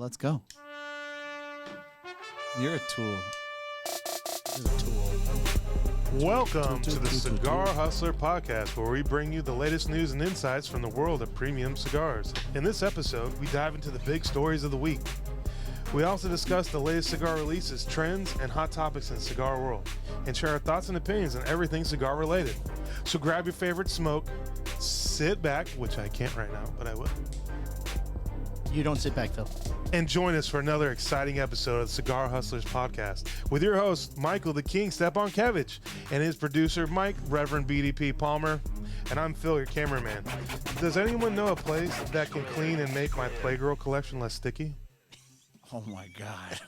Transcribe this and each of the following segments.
let's go. You're a tool. Welcome to the Cigar Hustler Podcast, where we bring you the latest news and insights from the world of premium cigars. In this episode, we dive into the big stories of the week. We also discuss the latest cigar releases, trends, and hot topics in the cigar world, and share our thoughts and opinions on everything cigar related. So grab your favorite smoke, sit back, which I can't right now, but I will. You don't sit back, Phil. And join us for another exciting episode of the Cigar Hustlers Podcast with your host, Michael the King Stepankevich, and his producer, Mike, Reverend BDP Palmer, and I'm Phil, your cameraman. Does anyone know a place that can clean and make my Playgirl collection less sticky? Oh, my God.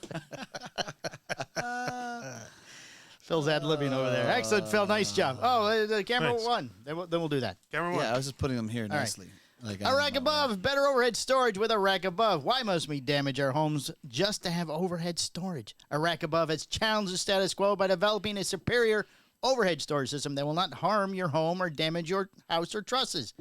Phil's ad-libbing over there. Excellent, Phil. Nice job. Oh, the camera Thanks. one. Then we'll do that. Camera one. Yeah, I was just putting them here nicely. Like A rack above. Better overhead storage with a rack above. Why must we damage our homes just to have overhead storage? A rack above has challenged the status quo by developing a superior overhead storage system that will not harm your home or damage your house or trusses.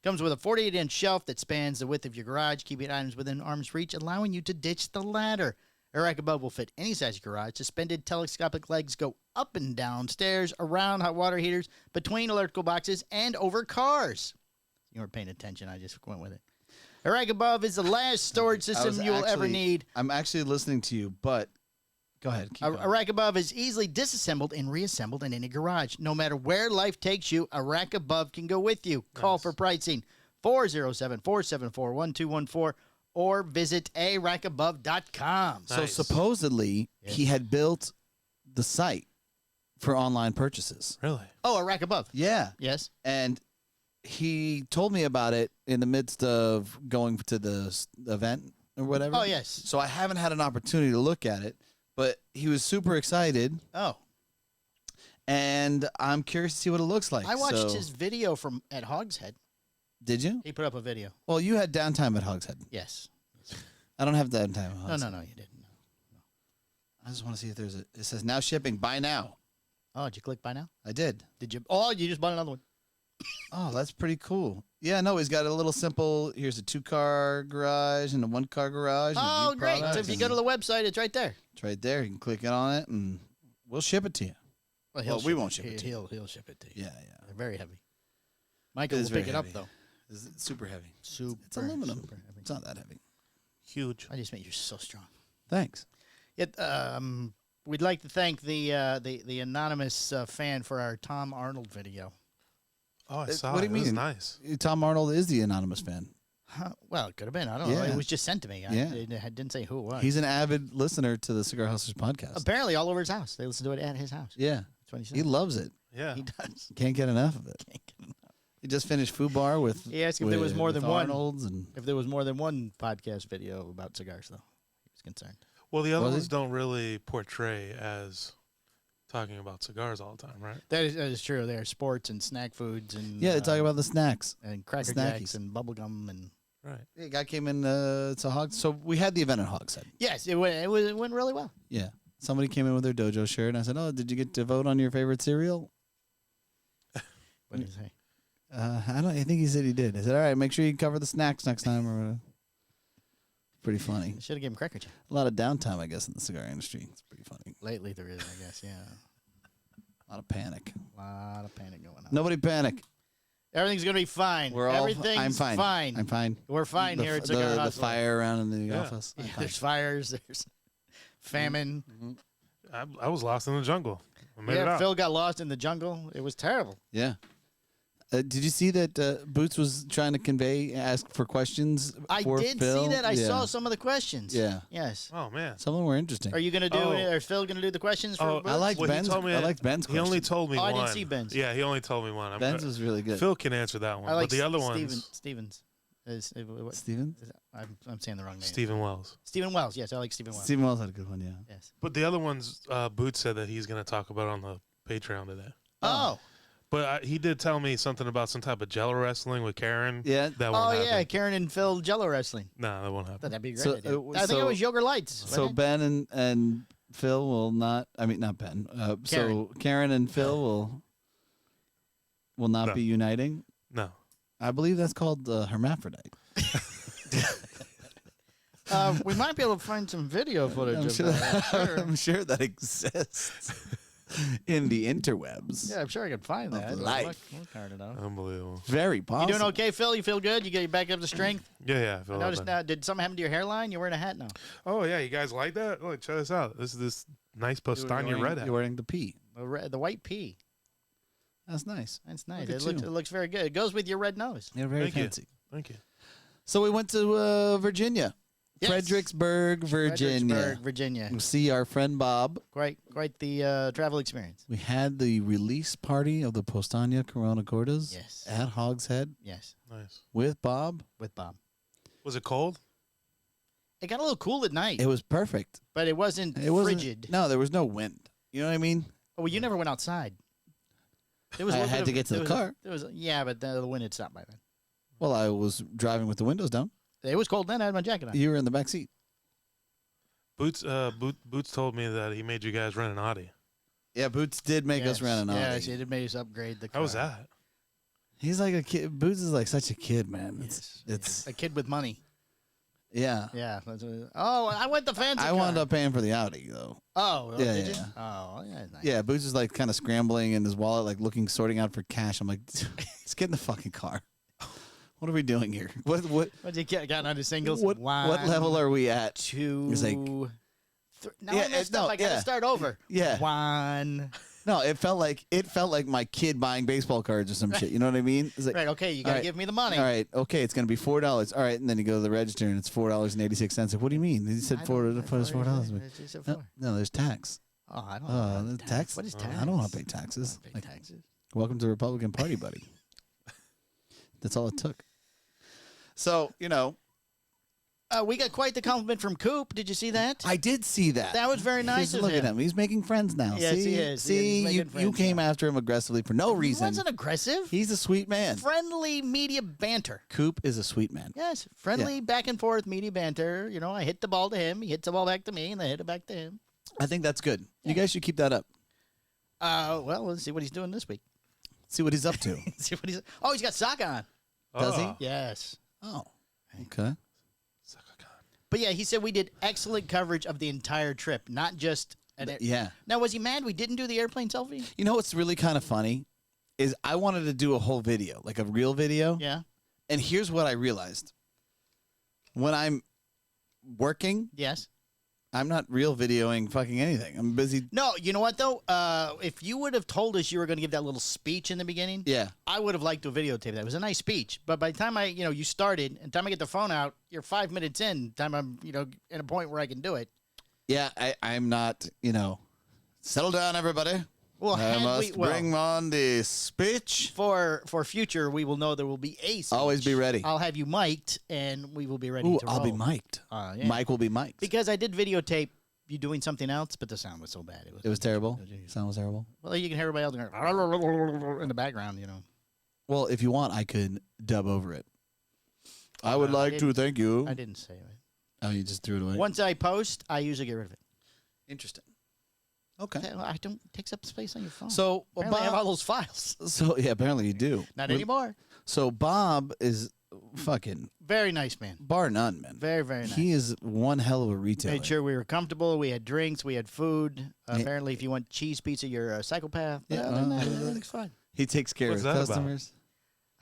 Comes with a 48-inch shelf that spans the width of your garage, keeping items within arm's reach, allowing you to ditch the ladder. A rack above will fit any size garage. Suspended telescopic legs go up and down stairs, around hot water heaters, between electrical boxes, and over cars. You weren't paying attention. I just went with it. A rack above is the last storage system you will ever need. I'm actually listening to you, but go ahead. Keep A rack above is easily disassembled and reassembled in any garage. No matter where life takes you, a rack above can go with you. Call for pricing 407-474-1214 or visit arackabove.com. So supposedly he had built the site for online purchases. Really? Oh, a rack above. Yeah. Yes. And he told me about it in the midst of going to the event or whatever. Oh, yes. So I haven't had an opportunity to look at it, but he was super excited, Oh, and I'm curious to see what it looks like. I watched So- his video from at Hogs Head. Did you? He put up a video. Well, you had downtime at Hogs Head. Yes. I don't have downtime at Hogs No, Head. you didn't. I just want to see if there's a... It says now shipping. Buy now. Oh, did you click buy now? I did. Did you? Oh, you just bought another one. Oh, that's pretty cool. Yeah, no, he's got a little simple... Here's a 2-car garage and a 1-car garage. and Oh, view great. So products, if you go to the website, it's right there. It's right there. You can click it on it, and we'll ship it to you. Well, we won't ship it to you. He'll ship it to you. Yeah. They're very heavy. Michael It will is pick very it up, heavy. though. It's super heavy. Super. It's aluminum. Super heavy. It's not that heavy. Huge. I just mean you're so strong. Thanks. Yet, we'd like to thank the anonymous fan for our Tom Arnold video. Oh, I saw what do it. you It was mean? nice. Tom Arnold is the anonymous fan. Huh? Well, it could have been. I don't know. Yeah. It was just sent to me. Yeah. It didn't say who it was. He's an avid listener to the Cigar Hustlers podcast. Apparently all over his house. They listen to it at his house. Yeah. That's what he said. He loves it. Yeah. He does. Can't get enough of it. He just finished Food Bar with... He asked if there was more with than one. Arnold's and... If there was more than one podcast video about cigars, though, he was concerned. Well, the other Was he? ones don't really portray as talking about cigars all the time, right? That is true. There are sports and snack foods and Yeah, they talk about the snacks. and Cracker snackies. Jacks and bubble gum and Right. Yeah, guy came in to Hogs. So we had the event at Hogs Head. yes, it went really well. Yeah. Somebody came in with their dojo shirt, and I said, "Oh, did you get to vote on your favorite cereal?" What did he say? I think he said he did. I said, "All right, make sure you cover the snacks next time." Or whatever. Pretty funny. Should have given him Cracker Jack. A lot of downtime, I guess, in the cigar industry. It's pretty funny. Lately there is, I guess. Yeah, A lot of panic. a lot of panic going on. Nobody panic. Everything's gonna be fine. We're all. Everything's I'm fine. fine. I'm fine. We're fine here at Cigar the Hustler. fire around in the Yeah. office. I'm Yeah, fine. there's fires. There's famine. I was lost in the jungle. I made it Yeah, out. Phil got lost in the jungle. It was terrible. Yeah. Did you see that Boots was trying to ask for questions I for did Phil? see that. I Yeah. saw some of the questions. Yeah. Yes. Oh, man. Some of them were interesting. Are you gonna do? Oh. Or Phil gonna do the questions for? Oh, Boots? I like Well, he Ben's. told me I liked Ben's. He only question. told me Oh, I one. didn't see Ben's. Yeah, he only told me one. Ben's was really good. Phil can answer that one. I like but the other ones, Stevens. Steven? I'm saying the wrong name. Stephen Wells. Stephen Wells. Yes, I like Stephen Wells. Stephen Wells had a good one, yeah. Yes. But the other ones, Boots said that he's going to talk about on the Patreon today. Oh. But he did tell me something about some type of jello wrestling with Karen. Yeah. That won't happen. Yeah, Karen and Phil Jello wrestling. No, that won't happen. That'd be a great So, idea. I think so- it was Yogurt Lights. So wasn't it? Ben and Phil will not. I mean, not Ben. So Karen and Phil will not No. be uniting. No. I believe that's called hermaphrodite. We might be able to find some video footage I'm of sure, that. Sure. I'm sure that exists in the interwebs. Yeah, I'm sure I could find that. life. Look hard enough. Unbelievable. Very possible. You doing okay, Phil? You feel good? You get back up to strength? Yeah, I feel I a lot noticed better. now. Did something happen to your hairline? You're wearing a hat now. Oh, yeah. You guys like that? Look, check this out. This is this nice Powstanie red hat. You're wearing the P. The white pea. That's nice. That's nice. Look at It looks very good. It goes with your red nose. You're very Thank you. fancy. Thank you. So we went to Virginia. Yes. Fredericksburg, Virginia. Fredericksburg, Virginia. We see our friend Bob. Quite the travel experience. We had the release party of the Powstanie Corona Gordas Yes. at Hogs Head Yes. Nice. with Bob. With Bob. Was it cold? It got a little cool at night, It was perfect. but it wasn't It wasn't frigid. No, there was no wind. You know what I mean? Oh, well, you never went outside. There was a I little had bit to of- get to there the was a- car. There was yeah, but the wind had stopped by then. Well, I was driving with the windows down. It was cold then. I had my jacket on. You were in the back seat. Boots told me that he made you guys rent an Audi. Yeah, Boots did make us rent an Audi. Yes, it made us upgrade the car. How was that? He's like a kid. Boots is like such a kid, man. Yes, It's a kid with money. yeah. Yeah. Oh, I went the fancy I car. wound up paying for the Audi though. Oh, Yeah, did yeah. you? Oh, yeah. Nice. Yeah, Boots is like kind of scrambling in his wallet, like sorting out for cash. I'm like, let's get in the fucking car. What are we doing here? What What did you get on his singles? what One, level are we at? two. He's like, Now Yeah, I messed no, up. I got to yeah. start over. Yeah. One. No, it felt like my kid buying baseball cards or some shit. You know what I mean? It's like, Right. Okay. You got to Alright. give me the money. all right, okay, it's gonna be $4. All right, and then you go to the register and it's $4.86. Like, what do you mean? He said I $4. don't- $4. It's just a No, four. no, there's tax. Oh, I don't know. The tax. What is tax? I don't want to pay taxes. I don't pay Like, taxes. welcome to the Republican Party, buddy. That's all it took. So We got quite the compliment from Coop. Did you see that? I did see that. That was very nice Just of look him. at him. He's making friends now. Yes, see, he is. See, He's making you friends came now. after him aggressively for no He reason. wasn't aggressive. He's a sweet man. Friendly media banter. Coop is a sweet man. Yes, friendly back and forth media banter. You know, I hit the ball to him. He hits the ball back to me, and I hit it back to him. I think that's good. You guys should keep that up. Well, let's see what he's doing this week. See what he's up to. See what he's. Oh, he's got sock on. Does he? Oh. Yes. Oh, okay. But yeah, he said we did excellent coverage of the entire trip, not just an air. Yeah. Now, was he mad we didn't do the airplane selfie? You know what's really kind of funny is I wanted to do a whole video, like a real video. Yeah. And here's what I realized. When I'm working, Yes. I'm not real videoing fucking anything. I'm busy. No, you know what though? If you would have told us you were going to give that little speech in the beginning, Yeah. I would have liked to videotape that. It was a nice speech, but by the time you started, and the time I get the phone out, you're 5 minutes in. Time I'm, in a point where I can do it. Yeah, I'm not, settle down, everybody. Well, I had must bring on the speech. for future, we will know there will be a speech. Always be ready. I'll have you mic'd, and we will be ready Ooh, to I'll be roll. mic'd. Yeah. Mike will be mic'd. Because I did videotape you doing something else, but the sound was so bad. It was terrible. Sound was terrible. Well, you can hear everybody else going in the background, Well, if you want, I could dub over it. I would no, I like to thank you. I didn't say it. Oh, you just threw it away? Once I post, I usually get rid of it. Interesting. Okay. I don't takes up space on your phone. So, apparently I have all those files. So yeah, apparently you do. Not anymore. So Bob is fucking Very nice man. bar none, man. Very, very nice. He is one hell of a retailer. Made sure we were comfortable. We had drinks. We had food. Yeah. Apparently, if you want cheese pizza, you're a psychopath. Yeah, Other than that, everything's fine. He takes care What's of that his about? customers.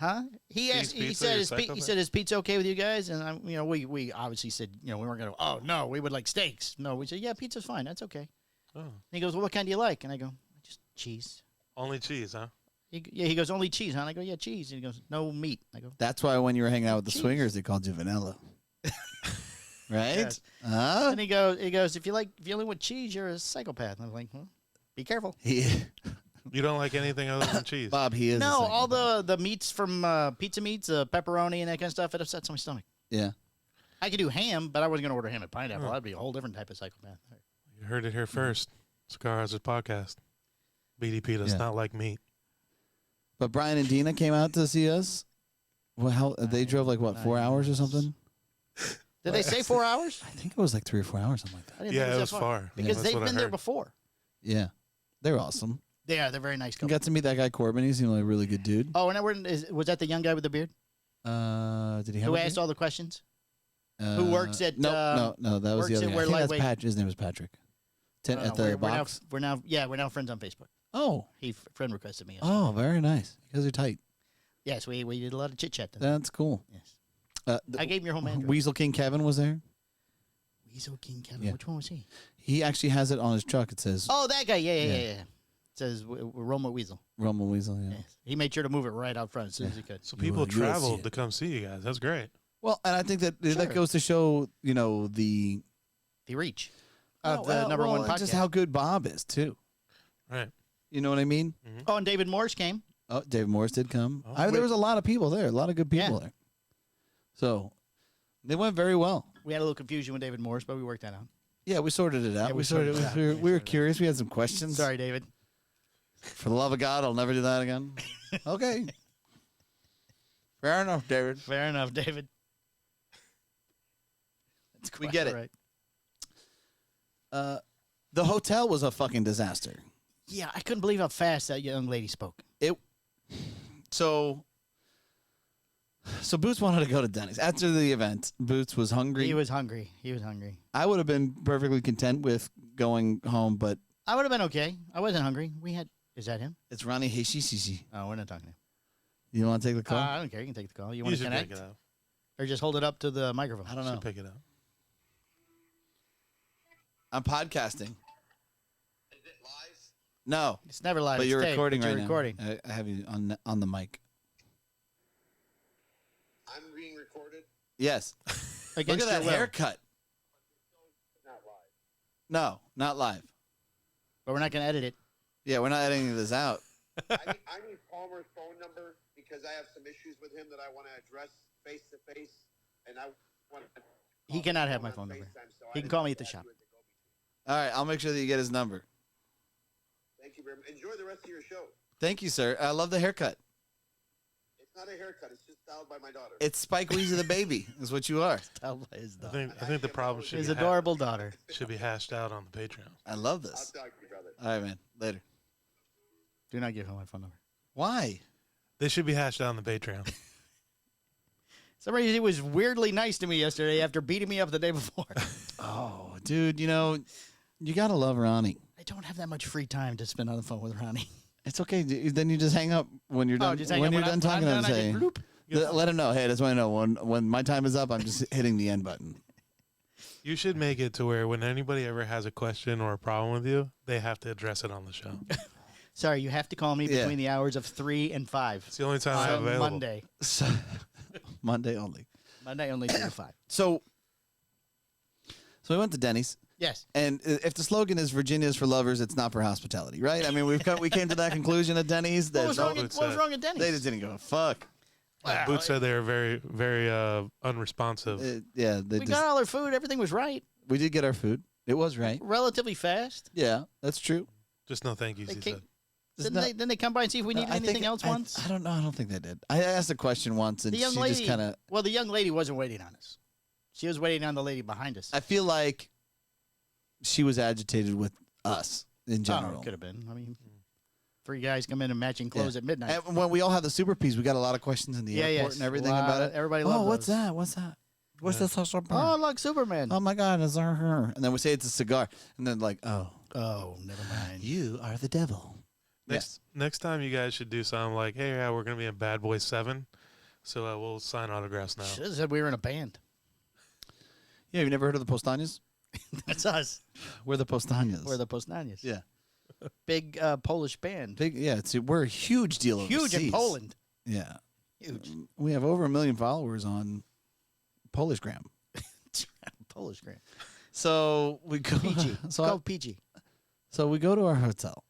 Huh? He asked. Cheese He pizza, said you're his a he psychopath? said his pizza okay with you guys, and we obviously said we weren't gonna. Oh no, we would like steaks. No, we said yeah, pizza's fine. That's okay. Oh. And he goes, well, what kind do you like? And I go, just cheese. Only cheese, huh? He goes, only cheese, huh? And I go, yeah, cheese. And he goes, no meat. I go, That's why when you were hanging out with the Cheese. swingers, they called you Vanilla. Right? Yes. Huh? and he goes, if you only want cheese, you're a psychopath. And I'm like, well, be careful. He, You don't like anything other than cheese. Bob, he is. a No, all psychopath. the meats from pizza meats, pepperoni and that kind of stuff, it upsets my stomach. Yeah. I could do ham, but I wasn't going to order ham and pineapple. That'd be a whole different type of psychopath. You heard it here first. Cigar Hustlers Podcast. BDP does Yeah. not like meat. But Brian and Dina came out to see us. Well, how they drove like what, 4 hours or something? Did they say 4 hours? I think it was like 3 or 4 hours, something like that. I didn't Yeah, think it that was far. Because That's they've what I been there heard. before. Yeah, they were awesome. Yeah, they're very nice. I Couple. got to meet that guy Corbin. He seemed like a really good dude. Oh, and was that the young guy with the beard Did he have? who a asked beard? all the questions? Who works at? No. That was works the other at guy. where I think that's Lightweight- Patrick. His name was Patrick. At the box. We're now friends on Facebook. Oh. He friend requested me. Yesterday. Oh, very nice. You guys are tight. Yes, we did a lot of chit chat. That's cool. Yes. I gave him your home address. Weasel King Kevin was there. Weasel King Kevin. Yeah. Which one was he? He actually has it on his truck. It says Oh, that guy. Yeah. It says Roma Weasel. Roma Weasel. Yeah. Yes. He made sure to move it right out front as soon as he could. So people will see traveled it. to come see you guys. That's great. Well, and I think that Sure. that goes to show, the The reach of the number one podcast. just how good Bob is too. Right. You know what I mean? Oh, and David Morse came. Oh, David Morris did come. Oh, there was a lot of people there, a lot of good people Yeah. there. So they went very well. We had a little confusion with David Morse, but we worked that out. Yeah, we sorted it out. Yeah, we sorted it. out. We were curious. We had some questions. Sorry, David. For the love of God, I'll never do that again. Okay. Fair enough, David. Fair enough, David. That's We quite get it. right. The hotel was a fucking disaster. Yeah, I couldn't believe how fast that young lady spoke. So Boots wanted to go to Denny's. After the event, Boots was hungry. He was hungry. I would have been perfectly content with going home, but I would have been okay. I wasn't hungry. Is that him? it's Ronnie Heshishishi. Oh, we're not talking to him. You want to take the call? I don't care. You can take the call. You You want to should connect? pick it up. Or just hold it up to the microphone? I don't know. Should pick it up. I'm podcasting. Is it live? No, It's never live. but it's you're taped, recording but right you're recording. now. I have you on the mic. I'm being recorded. Yes. Against Look at that your will. haircut. Not live. No, not live. But we're not going to edit it. Yeah, we're not editing this out. I need Palmer's phone number because I have some issues with him that I want to address face to face, and I want. He cannot have my phone number. He can call me at the shop. All right, I'll make sure that you get his number. Thank you very much. Enjoy the rest of your show. Thank you, sir. I love the haircut. It's not a haircut. It's just styled by my daughter. It's Spike Weezy the baby, is what you are. Tell his I daughter. think the problem should His be adorable daughter. should be hashed out on the Patreon. I love I'll this. talk to you, brother. All right, man. Later. Do not give him my phone number. Why? They should be hashed out on the Patreon. Somebody was weirdly nice to me yesterday after beating me up the day before. Oh, dude, you got to love Ronnie. I don't have that much free time to spend on the phone with Ronnie. It's okay. Then you just hang up when you're done. just hang when up. you're done talking to him, I say, just bloop. let him know. Hey, that's what I know. When my time is up, I'm just hitting the end button. You should make it to where when anybody ever has a question or a problem with you, they have to address it on the show. Sorry, you have to call me Yeah. between the hours of 3 and 5. It's the only time I'm On available. Monday. So, Monday only. Monday only 3 to 5. So we went to Denny's. Yes. And if the slogan is Virginia's for lovers, it's not for hospitality, right? I mean, we came to that conclusion at Denny's. What That was wrong at Denny's? they just didn't give a fuck. Wow. Boots said they were very, very unresponsive. Yeah, We got all our food. Everything was right. we did get our food. It was right. Relatively fast. Yeah, that's true. Just no thank yous, They he came- said. Didn't they come by and see if we needed anything else once? I don't know. I don't think they did. I asked a question once, and The young she lady. just kind of. Well, the young lady wasn't waiting on us. She was waiting on the lady behind us. I feel like she was agitated with us in general. Could have been. I mean, 3 guys come in and matching clothes at midnight. And when we all had the super piece, we got a lot of questions in the airport and everything about it. Everybody Oh, loved what's those. that? What's that? What's this social Oh, part? look, Superman. Oh my God, is there her? And then we say it's a cigar, and then like, oh, Oh, never mind. you are the devil. Next time you guys should do something like, hey, yeah, we're going to be in Bad Boys 7, so we'll sign autographs now. Should have said we were in a band. Yeah, you never heard of the Powstanies? That's us. We're the Powstanies. We're the Postanias. yeah, Big Polish band. big. Yeah, we're a huge deal. Huge in overseas. Poland. Yeah, Huge. we have over 1 million followers on Polishgram. Polish grand. So we go. PG. It's called PG. So we go to our hotel,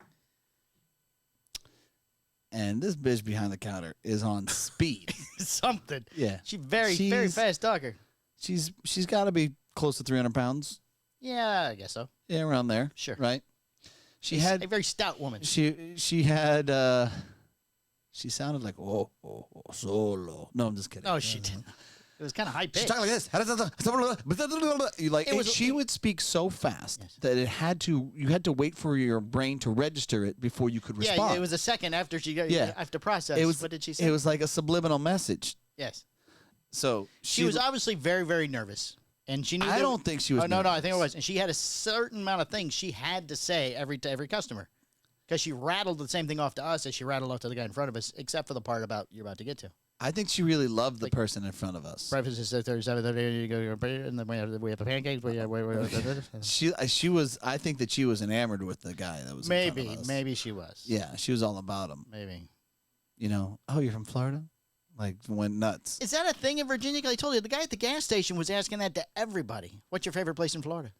and this bitch behind the counter is on speed. Something. Yeah, She's very She's- fast talker. she's got to be close to 300 pounds. Yeah, I guess so. Yeah, around there. Sure. Right. She She's had a very stout woman. she had she sounded like solo. No, I'm just kidding. No, she didn't. It was kind of high She pitched. talked like this. You like It was- she would speak so fast Yes. that you had to wait for your brain to register it before you could respond. Yeah, it was a second after she got. Yeah. After process. It was What did she say? It was like a subliminal message. Yes. So She was obviously very, very nervous. And she knew. I don't think she was. Oh no, nervous. I think it was. And she had a certain amount of things she had to say to every customer, because she rattled the same thing off to us as she rattled off to the guy in front of us, except for the part about you're about to get to. I think she really loved the person in front of us. Breakfast is at 37:30. You go, and then we have the pancakes. She was. I think that she was enamored with the guy that was. In front of us. Maybe she was. Yeah, she was all about him. Maybe. You know, oh, you're from Florida? Like, went nuts. Is that a thing in Virginia? 'Cause I told you, the guy at the gas station was asking that to everybody. What's your favorite place in Florida?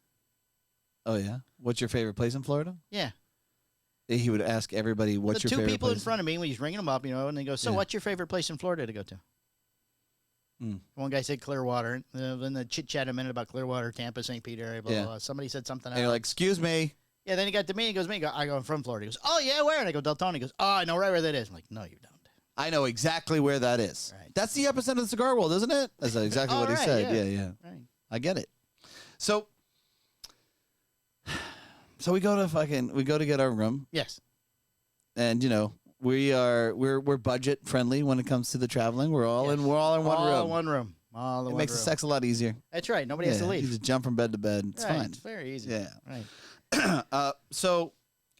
Oh, yeah? What's your favorite place in Florida? Yeah. He would ask everybody, what's your favorite place? The two people in front of me, when he's ringing them up, you know, and they go, so what's your favorite place in Florida to go to? One guy said Clearwater. Then the chit-chat a minute about Clearwater, Tampa, St. Peter, blah, blah, blah. Somebody said something else. And you're like, excuse me. Yeah, then he got to me and goes, I go, I'm from Florida. He goes, oh, yeah, where? And I go, Deltona. He goes, oh, I know right where that is. I'm like, no, you don't. I know exactly where that is. Right. That's the epicenter of the cigar world, isn't it? That's exactly what he said. Yeah. Right. I get it. So we go to get our room. Yes. And, you know, we're budget friendly when it comes to the traveling. We're all in one room. All in one room. It makes the sex a lot easier. That's right. Nobody has to leave. You just jump from bed to bed. It's fine. It's very easy. Yeah. Right.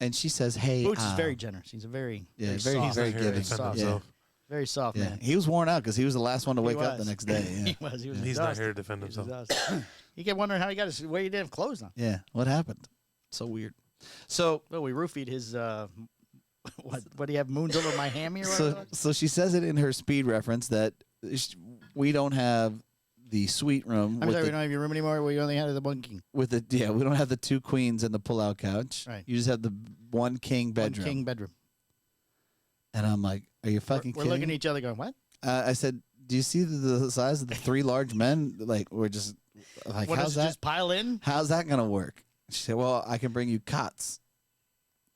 And she says, "Hey, Boots is very generous. He's a very he's soft, very giving. soft, very soft man. He was worn out because he was the last one to wake up the next day. Yeah. He was. He's not here to defend himself. He kept wondering how he got his. Where he didn't have clothes on. Yeah. What happened? So weird. So well, we roofied his. What do you have? Moons over my hammy or whatever? So she says it in her speed reference that we don't have the suite room. I'm sorry, we don't have your room anymore. We only have the one king. We don't have the two queens and the pull-out couch. Right. You just have the one king bedroom. One king bedroom. And I'm like, are you fucking we're kidding? We're looking at each other going, what? I said, do you see the size of the three large men? Like, we're just like, what, how's that? Just pile in? How's that gonna work? She said, well, I can bring you cots.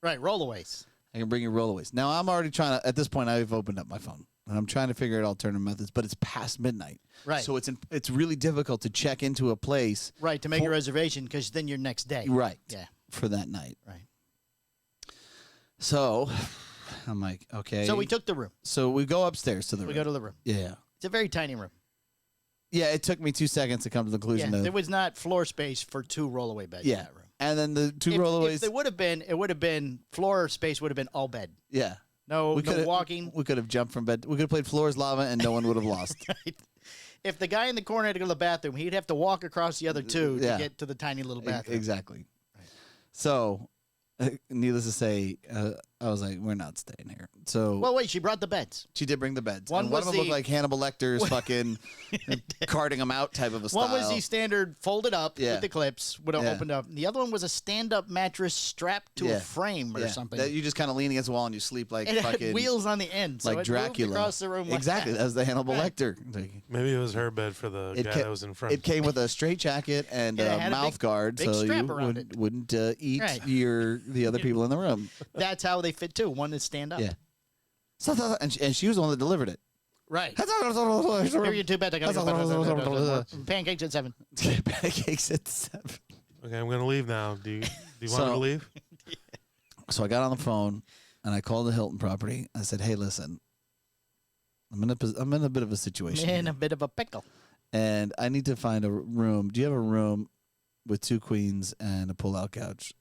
Right, rollaways. I can bring you rollaways. Now I'm already trying to. At this point, I've opened up my phone and I'm trying to figure out alternative methods. But it's past midnight. Right. So it's really difficult to check into a place. Right, to make a reservation because then you're next day. Right. Yeah. For that night. Right. So I'm like, okay. So we took the room. So we go upstairs to the room. We go to the room. Yeah. It's a very tiny room. Yeah, it took me 2 seconds to come to the conclusion. Yeah, there was not floor space for two rollaway beds in that room. And then the two rollaways. If there would have been, it would have been floor space would have been all bed. Yeah. No walking. We could have jumped from bed. We could have played floors lava and no one would have lost. Right. If the guy in the corner had to go to the bathroom, he'd have to walk across the other two to get to the tiny little bathroom. Exactly. Right. So, needless to say, I was like, we're not staying here. So, well, wait, she brought the beds. She did bring the beds. One of them looked like Hannibal Lecter's fucking carting them out type of a style. One was the standard folded up with the clips, would have opened up. The other one was a stand-up mattress strapped to a frame or something. That you just kind of lean against the wall and you sleep like it fucking... had wheels on the end, so like it Dracula. moved across the room. Exactly, that was the Hannibal Lecter. Maybe it was her bed for the guy that was in front. It came with a straight jacket and a mouth guard, big so strap you wouldn't eat the other people in the room. That's how they fit too. One is stand up. Yeah. So, and she was the one that delivered it. Right. Here are your two beds. I gotta go. Pancakes at 7. Pancakes at 7. Okay, I'm gonna leave now. Do you want me to leave? So I got on the phone and I called the Hilton property. I said, "Hey, listen, I'm in a bit of a situation. In a bit of a pickle. And I need to find a room. Do you have a room with two queens and a pull-out couch?"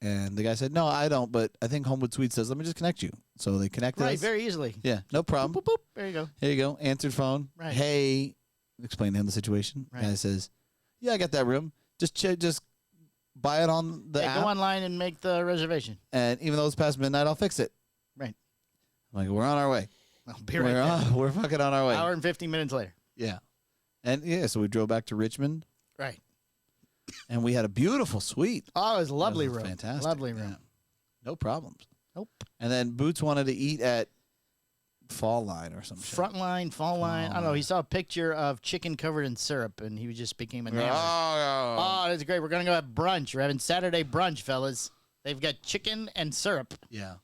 And the guy said, "No, I don't, but I think Homewood Suite says, let me just connect you." So they connected us. Right, very easily. Yeah, no problem. Boop, boop, boop. There you go. Here you go. Answered phone. Right. Hey, explain to him the situation. Right. Guy says, "Yeah, I got that room. Just buy it on the app. Go online and make the reservation. And even though it's past midnight, I'll fix it." Right. I'm like, we're on our way. I'll be right back. We're fucking on our way. Hour and 15 minutes later. Yeah. And so we drove back to Richmond. Right. And we had a beautiful suite. Oh, it was a lovely room. Fantastic. Lovely room. Yeah. No problems. Nope. And then Boots wanted to eat at Fall Line or something. Frontline, Fall Line. I don't know. He saw a picture of chicken covered in syrup, and he just became enamored. Oh, that's great. We're going to go have brunch. We're having Saturday brunch, fellas. They've got chicken and syrup. Yeah.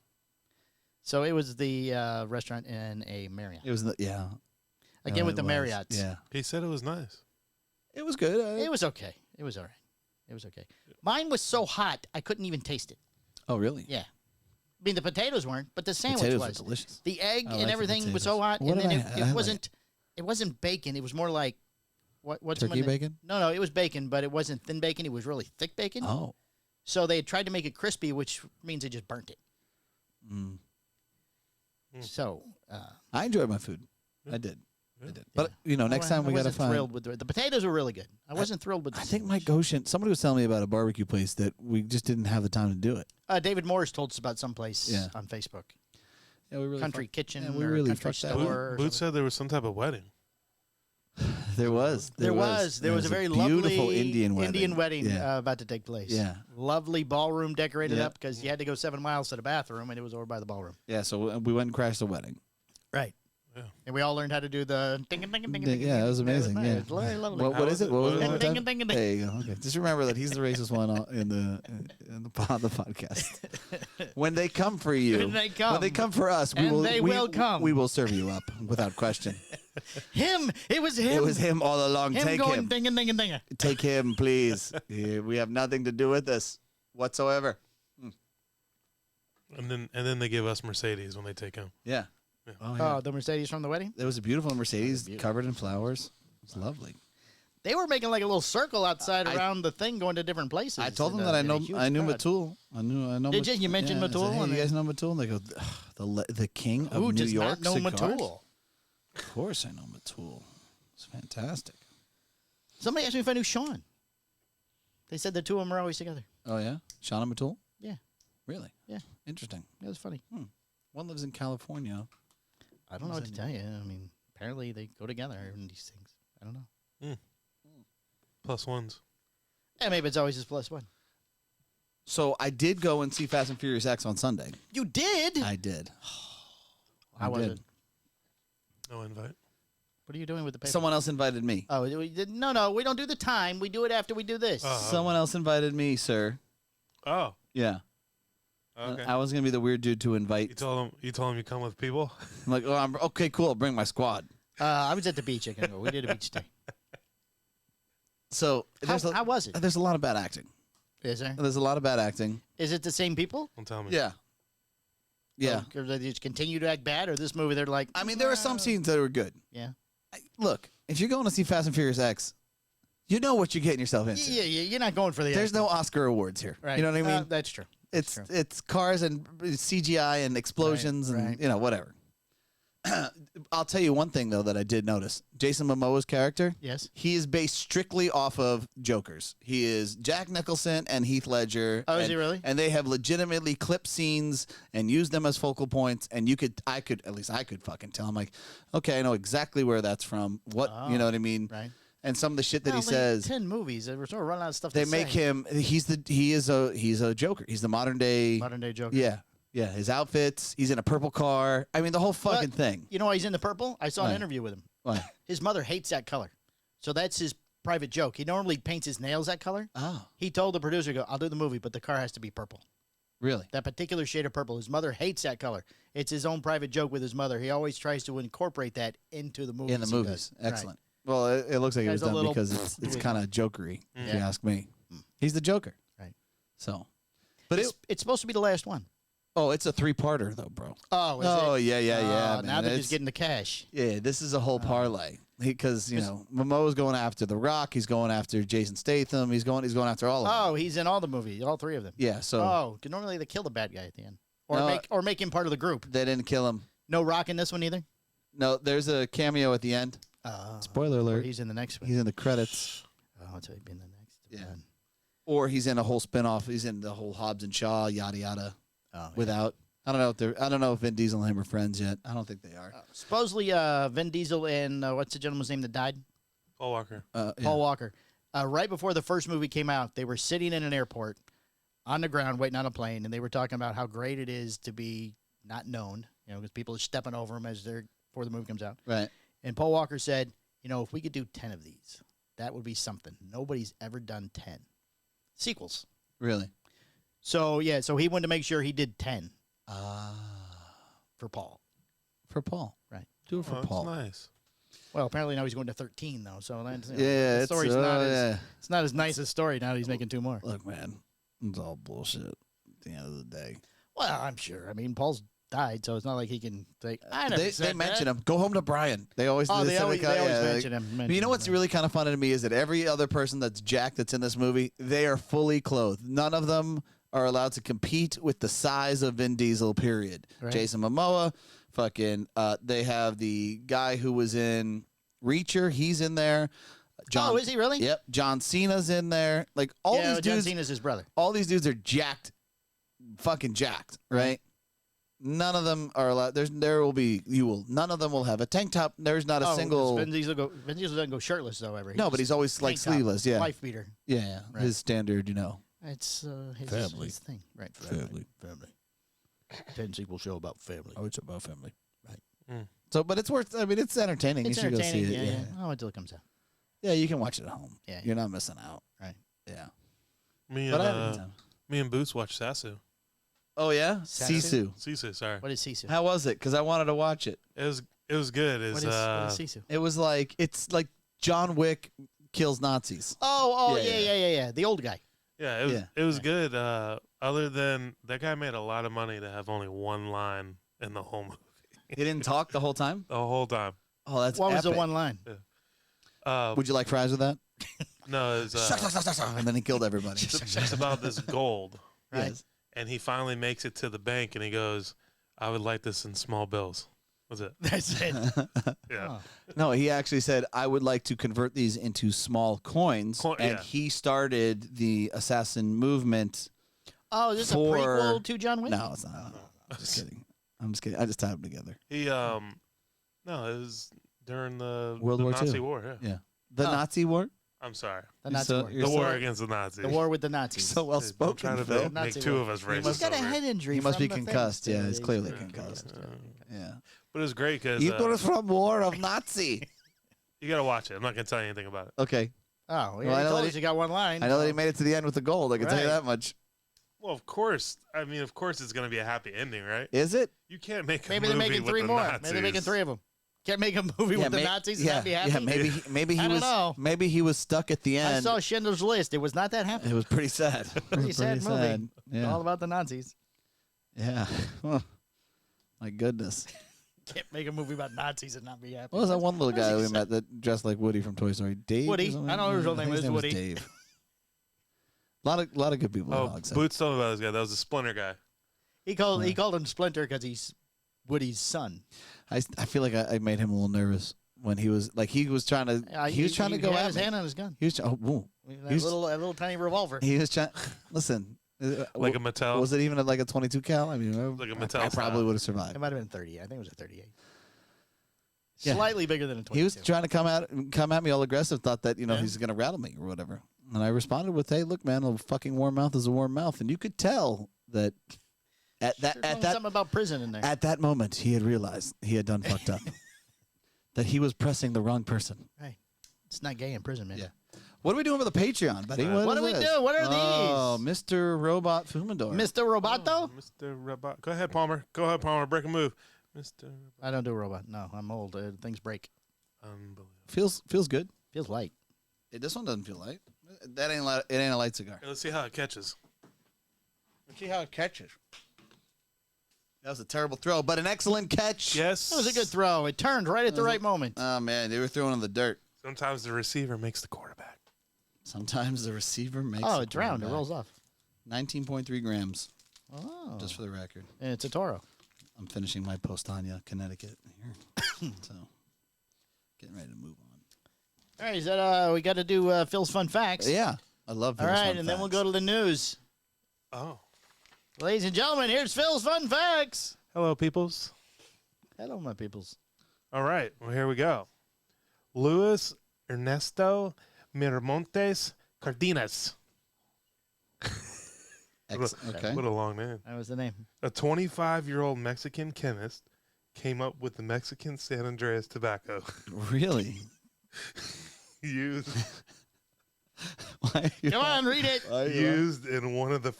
So it was the restaurant in a Marriott. It was, Again, with the Marriotts. Yeah. He said it was nice. It was good. It was okay. It was all right. It was okay. Mine was so hot, I couldn't even taste it. Oh, really? Yeah. I mean, the potatoes weren't, but the sandwich potatoes was. were delicious. The egg I and like everything the was so hot, What and then did I it wasn't bacon. It was more like what's Turkey bacon? No, it was bacon, but it wasn't thin bacon. It was really thick bacon. Oh. So they had tried to make it crispy, which means they just burnt it. Mm. So I enjoyed my food. I did. Yeah. I did. But, next time we got to find. Thrilled with the potatoes were really good. I wasn't thrilled with. I think Mike Goshen, somebody was telling me about a barbecue place that we just didn't have the time to do it. David Morris told us about some place on Facebook. Yeah, we really Country Kitchen we or really Country fucked that Store. Boots said there was some type of wedding. There was a very beautiful lovely Indian wedding. Yeah. about to take place. Yeah. Lovely ballroom decorated Yeah. up because you had to go 7 miles to the bathroom, and it was over by the ballroom. Yeah, so we went and crashed the wedding. Right. Yeah. And we all learned how to do the ding ding ding ding. Yeah, that was amazing. It Yeah. was very lovely. What is it? What was it? Ding, one ding, time? ding, ding, ding. There you go. Okay. Just remember that he's the racist one on the podcast. When they come for you, When they come for us, we And will. they will come. We will serve you up without question. It was him. It was him all along. Him Take going him. ding ding ding. Take him, please. We have nothing to do with this whatsoever. And then they give us Mercedes when they take him. Yeah. Yeah. Oh, yeah. Oh, the Mercedes from the wedding? There was a beautiful Mercedes covered in flowers. It was lovely. They were making like a little circle outside around the thing, going to different places. I told them And, that I in a know huge I knew crowd. Matul. I know. Did you? You mentioned I said, Matul, hey, and you they- guys know Matul? And they go, the king of Who New does York not know cigars? Matul? Of course, I know Matul. It's fantastic. Somebody asked me if I knew Sean. They said the two of them are always together. Oh yeah, Shauna Matul. Yeah. Really? Yeah. Interesting. It was funny. One lives in California. I don't know what to tell you. I mean, apparently they go together in these things. I don't know. Plus ones. Yeah, maybe it's always his plus one. So I did go and see Fast and Furious X on Sunday. You did? I did. How was it? No invite. What are you doing with the paper? Someone else invited me. Oh, no, we don't do the time. We do it after we do this. Someone else invited me, sir. Oh. Yeah. Okay. I was gonna be the weird dude to invite. You told him you come with people? I'm like, okay, cool. I'll bring my squad. I was at the beach. We did a beach day. So How was it? There's a lot of bad acting. Is there? There's a lot of bad acting. Is it the same people? Don't tell me. Yeah. Yeah. Or they just continue to act bad, or this movie they're like. I mean, there are some scenes that were good. Yeah. Look, if you're going to see Fast and Furious X, you know what you're getting yourself into. Yeah, you're not going for the. There's no Oscar awards here. Right. You know what I mean? That's true. It's cars and CGI and explosions and whatever. I'll tell you one thing though that I did notice. Jason Momoa's character, Yes. he is based strictly off of Jokers. He is Jack Nicholson and Heath Ledger. Oh, is he really? And they have legitimately clipped scenes and used them as focal points. And I could fucking tell. I'm like, okay, I know exactly where that's from. What you know what I mean? Right. And some of the shit that he Well, says. 10 movies. We're sort of running out of stuff They to make say. him. He's a Joker. He's the modern day. Modern day Joker. Yeah. Yeah, his outfits. He's in a purple car. I mean, the whole fucking But thing. You know why he's in the purple? I saw Why? an interview with him. Why? His mother hates that color. So that's his private joke. He normally paints his nails that color. Oh, He told the producer, "I'll do the movie, but the car has to be purple. really? That particular shade of purple. His mother hates that color. It's his own private joke with his mother. He always tries to incorporate that into the movies. In the he movies. does. Right. Excellent. Well, it looks like it was Guy's a done little because it's weird. kind of jokery, if you Yeah. ask me. He's the Joker. Right. So, but It's supposed to be the last one. it's a 3-parter though, bro. Oh, is Oh, it? yeah, Now man. they're It's- just getting the cash. Yeah, this is a whole parlay because Momoa's going after The Rock. He's going after Jason Statham. He's going after all of them. Oh, he's in all the movies, all three of them. Yeah. So Oh, 'cause normally they kill the bad guy at the end, or No, make him part of the group. they didn't kill him. No Rock in this one either. No, there's a cameo at the end. Spoiler Or alert. he's in the next one. He's in the credits. Oh, it's been the next. Yeah. one. Or he's in a whole spinoff. He's in the whole Hobbs and Shaw, yada yada. Oh, Without, I don't know if Vin Diesel and him are friends yet. I don't think they are. Supposedly, Vin Diesel and what's the gentleman's name that died? Paul Walker. Yeah. Paul Walker. Right before the first movie came out, they were sitting in an airport on the ground waiting on a plane, and they were talking about how great it is to be not known, because people are stepping over them before the movie comes out. Right. And Paul Walker said, if we could do 10 of these, that would be something. Nobody's ever done 10 sequels. Really? So he wanted to make sure he did 10 for Paul. For Paul. Right. Do it for That's Paul. nice. Well, apparently now he's going to 13 though. So that's, Yeah, the story's not yeah. it's not as nice a story now that he's making 2 more. Look, man, it's all bullshit at the end of the day. Well, I'm sure. I mean, Paul's died, so it's not like he can say, I never said They mention that. him. Go home to Brian. They always They always like, mention him. But you know what's really kind of funny to me is that every other person that's Jack that's in this movie, they are fully clothed. None of them are allowed to compete with the size of Vin Diesel, period. Right. Jason Momoa, they have the guy who was in Reacher. He's in there. Oh, is he really? Yep. John Cena's in there. Like all these John dudes. Cena's his brother. All these dudes are jacked, fucking jacked, right? None of them are allowed. None of them will have a tank top. There's not a single. Vin Diesel doesn't go shirtless though ever. No, but he's always like tank top, sleeveless. Yeah. Wife beater. Yeah. Right. His standard, It's Family. his thing. Right. Family. 10 sequel show about family. Oh, it's about family. Right. Mm. So, but it's worth. I mean, it's entertaining. It's you should go see entertaining. it. Yeah. Oh, until it comes out. Yeah, you can watch it at home. Yeah. You're not missing out. Right. Yeah. Me But I had a good and time. me and Boots watched Sasu. Oh yeah, Sisu? Sisu. Sorry. What is Sisu? How was it? Because I wanted to watch it. It was good. What is Sisu? It was like John Wick kills Nazis. Oh, Yeah, yeah. The old guy. Yeah, it was good. Other than that guy made a lot of money to have only one line in the whole movie. He didn't talk the whole time. The whole time. Oh, that's What was the epic. one line? Would you like fries with that? No, it's And then he killed everybody. it's about this gold, Right. Yes. and he finally makes it to the bank, and he goes, "I would like this in small bills." Was it? That's it. Yeah. Oh. No, he actually said, I would like to convert these into small coins. And yeah. he started the assassin movement. Oh, is this a For- prequel to John Wick? No, it's not. I'm just kidding. I'm just kidding. I just tied them together. He no, it was during the World War Nazi II. war. Yeah. Yeah. The Oh. Nazi war? I'm sorry. The You're Nazi so- war. you're The so- war against the Nazis. The war with the Nazis. So well I'm spoken, trying to Phil. make Nazi two war. of us racist. He's got a over head here. injury. He must from be the things concussed. Yeah, that he's he- clearly Yeah. concussed. Yeah. But it was great because It was from war of Nazi. you got to watch it. I'm not going to tell you anything about it. Okay. Oh, Well, yeah, I he know told that us he got one line. I know that he made it to the end with the gold. I can tell you Right. that much. Well, of course. I mean, of course it's going to be a happy ending, right? Is it? You can't make a Maybe they're movie making with three the more. Nazis. Maybe they're making three of them. Can't make a movie with the Nazis and not be happy? Yeah, maybe he I don't was know. maybe he was stuck at the I end. saw Schindler's List. It was not that happy. It was pretty sad. Pretty sad movie. sad. It's Yeah. all about the Nazis. Yeah. Oh, my goodness. Can't make a movie about Nazis and not be happy. What was that one little guy we Nazis. met that dressed like Woody from Toy Story? Dave? Woody. or something? I know his real I name think is was Woody. Dave. A lot of good people. Oh, in Hogs Head. Boots told me about this guy. That was a Splinter guy. He called him Splinter because he's Woody's son. I feel like I made him a little nervous when he was trying to go had at his me. hand on his gun. He was whoa. That He's- little tiny revolver. He was trying. Listen, Like a Mattel. was it even like a 22 cal? I mean, Like a I Mattel probably style. would have survived. It might have been 30. I think it was a 38. Yeah. Slightly bigger than a 22. He was trying to come at me all aggressive, thought that Yeah. he's gonna rattle me or whatever. And I responded with, "Hey, look, man, a fucking warm mouth is a warm mouth," and you could tell that at that something about prison in there. at that moment he had realized he had done fucked up, that he was pressing the wrong person. Right. It's not gay in prison, man. Yeah. What are we doing for the Patreon, buddy? What do we is do? What are Oh, these? Mr. Robot Fumandor. Mr. Roboto? Mr. Robot. Go ahead, Palmer. Go ahead, Palmer. Break a move. Mr. I don't do robot. No, I'm old. Things break. Unbelievable. Feels good. Feels light. This one doesn't feel light. That ain't it ain't a light cigar. Hey, let's see how it catches. Let's see how it catches. That was a terrible throw, but an excellent catch. Yes. That was a good throw. It turned right at the right moment. Oh man, they were throwing in the dirt. Sometimes the receiver makes the quarterback. Sometimes the receiver makes. Oh, the it's round. It quarterback. rolls off. 19.3 grams, Oh. just for the record. And it's a Toro. I'm finishing my Powstanie, Connecticut here, so getting ready to move on. All right, is that we got to do Phil's fun facts. Yeah, I love. All Phil's right, fun and then we'll facts. go to the news. Oh. Ladies and gentlemen, here's Phil's fun facts. Hello, peoples. Hello, my peoples. All right. Well, here we go. Luis Ernesto Miramontes Cardenas. Okay. What a long name. That was the name. A 25-year-old Mexican chemist came up with the Mexican San Andreas tobacco. Really? used Why? Come on, read it. used in one of the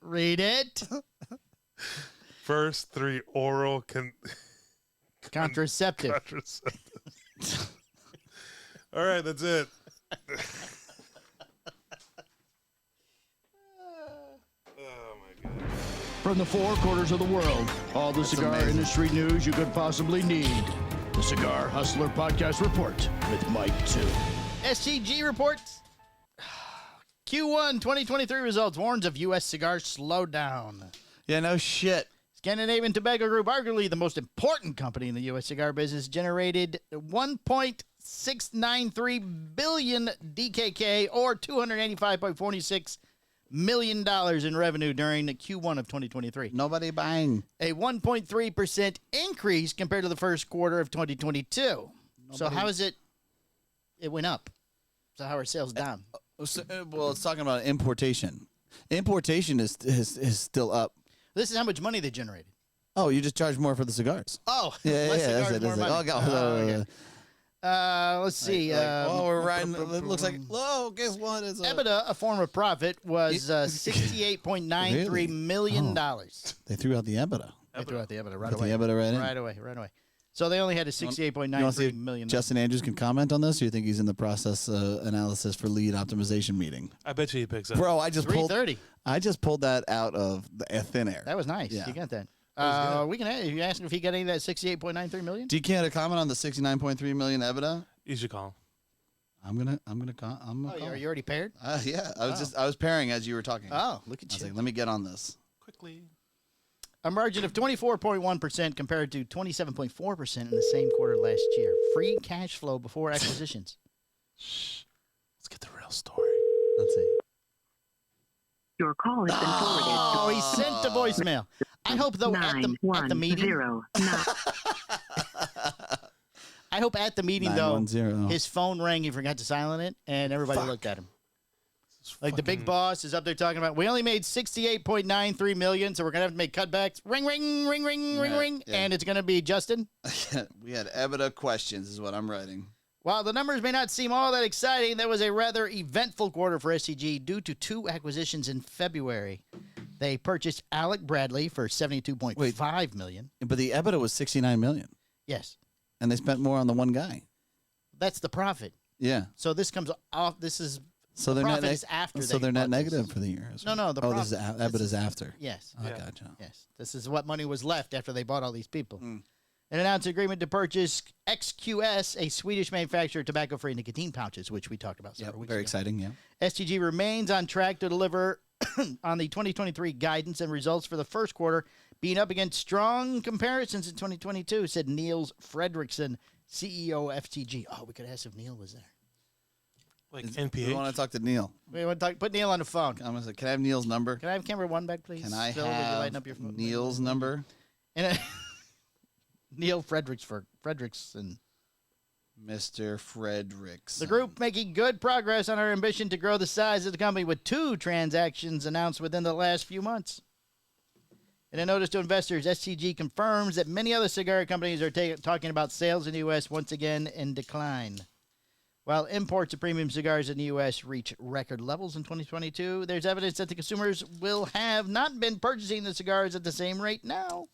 Read it. first three oral Contraceptive. contraceptives. All right, that's it. Oh my god. from the four quarters of the world. All the cigar amazing. industry news you could possibly need. The Cigar Hustler Podcast Report with Mike 2. SCG reports. Q1 2023 results warns of U.S. cigar slowdown. Yeah, no shit. Scandinavian Tobacco Group, arguably the most important company in the U.S. cigar business, generated 1.693 billion DKK, or $285.46 million in revenue during the Q1 of 2023. Nobody buying. A 1.3% increase compared to the first quarter of 2022. So how is it? It went up. So how are sales down? Well, it's talking about importation. Importation is still up. This is how much money they generated. Oh, you just charge more for the cigars. Oh, Yeah, less that's cigars, it. more money. Okay. Let's see. We're riding. It looks like. Oh, guess what? It's EBITDA, a form of profit, was $68.93 million. They threw out the EBITDA. They threw out the EBITDA right Put away. the EBITDA right in. Right away. So they only had a You wanna see $68.93 if million. Justin Andrews can comment on this, or you think he's in the process analysis for lead optimization meeting? I bet you he picks up. Bro, I just pulled that out of the thin air. That was nice. Yeah. You got that. was We can you ask him if he got any of that $68.93 million? Do you care to comment on the 69.3 million EBITDA? You should call him. I'm gonna call. Are you already paired? Yeah, I was pairing as you were talking. Oh, look I at was you. like, let me get on this. Quickly. A margin of 24.1% compared to 27.4% in the same quarter last year. Free cash flow before acquisitions. Shh. Let's get the real story. Let's see. Your call has been forwarded. Oh, he sent the voicemail. I hope, though, at the meeting. 910. I hope at the meeting, though, 910. his phone rang, he forgot to silent it, and everybody looked at him. Like the big boss is up there talking about, we only made $68.93 million, so we're going to have to make cutbacks. Ring, ring, ring, ring, ring, ring. Yeah. And it's going to be Justin. We had EBITDA questions, is what I'm writing. While the numbers may not seem all that exciting, there was a rather eventful quarter for SCG due to two acquisitions in February. They purchased Alec Bradley for $72.5 million. But the EBITDA was 69 million, Yes, and they spent more on the one guy. that's the profit. Yeah. So this comes off. This is So the they're profit net. is after. So they they're net bought this. negative for the year. No, the this is profit. EBITDA is after. Yes, Oh, Yeah. gotcha. yes. This is what money was left after they bought all these people. Mm. An announced agreement to purchase XQS, a Swedish manufacturer of tobacco-free nicotine pouches, which we talked about Yeah, several weeks very ago. exciting. Yeah. STG remains on track to deliver on the 2023 guidance and results for the first quarter, being up against strong comparisons in 2022, said Niels Fredriksson, CEO of FTG. Oh, we could ask if Neil was there. Like We NPH. want to talk to Neil. We want to talk, put Neil on the phone. I'm gonna say, can I have Neil's number? Can I have camera one back, please? Can I Phil, would you lighten have up your phone? Neil's number? And Neil Fredriksson. Mr. Fredericks. The group making good progress on our ambition to grow the size of the company with 2 transactions announced within the last few months. In a notice to investors, SCG confirms that many other cigar companies are talking about sales in the U.S. once again in decline. While imports of premium cigars in the U.S. reach record levels in 2022, there's evidence that the consumers will have not been purchasing the cigars at the same rate now.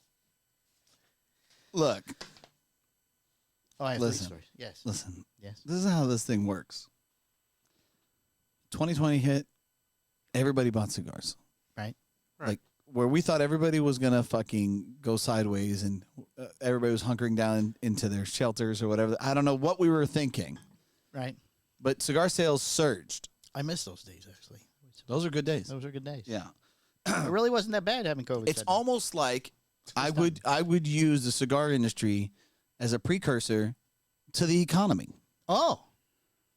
Look, Oh, I have Listen. 3 stories. Yes. listen. Yes. This is how this thing works. 2020 hit. Everybody bought cigars. Right. Like where we thought everybody was gonna fucking go sideways and everybody was hunkering down into their shelters or whatever. I don't know what we were thinking, Right. but cigar sales surged. I miss those days, actually. Those are good days. Those were good days. Yeah. It really wasn't that bad having COVID. It's shut down. almost like I would use the cigar industry as a precursor to the economy, Oh,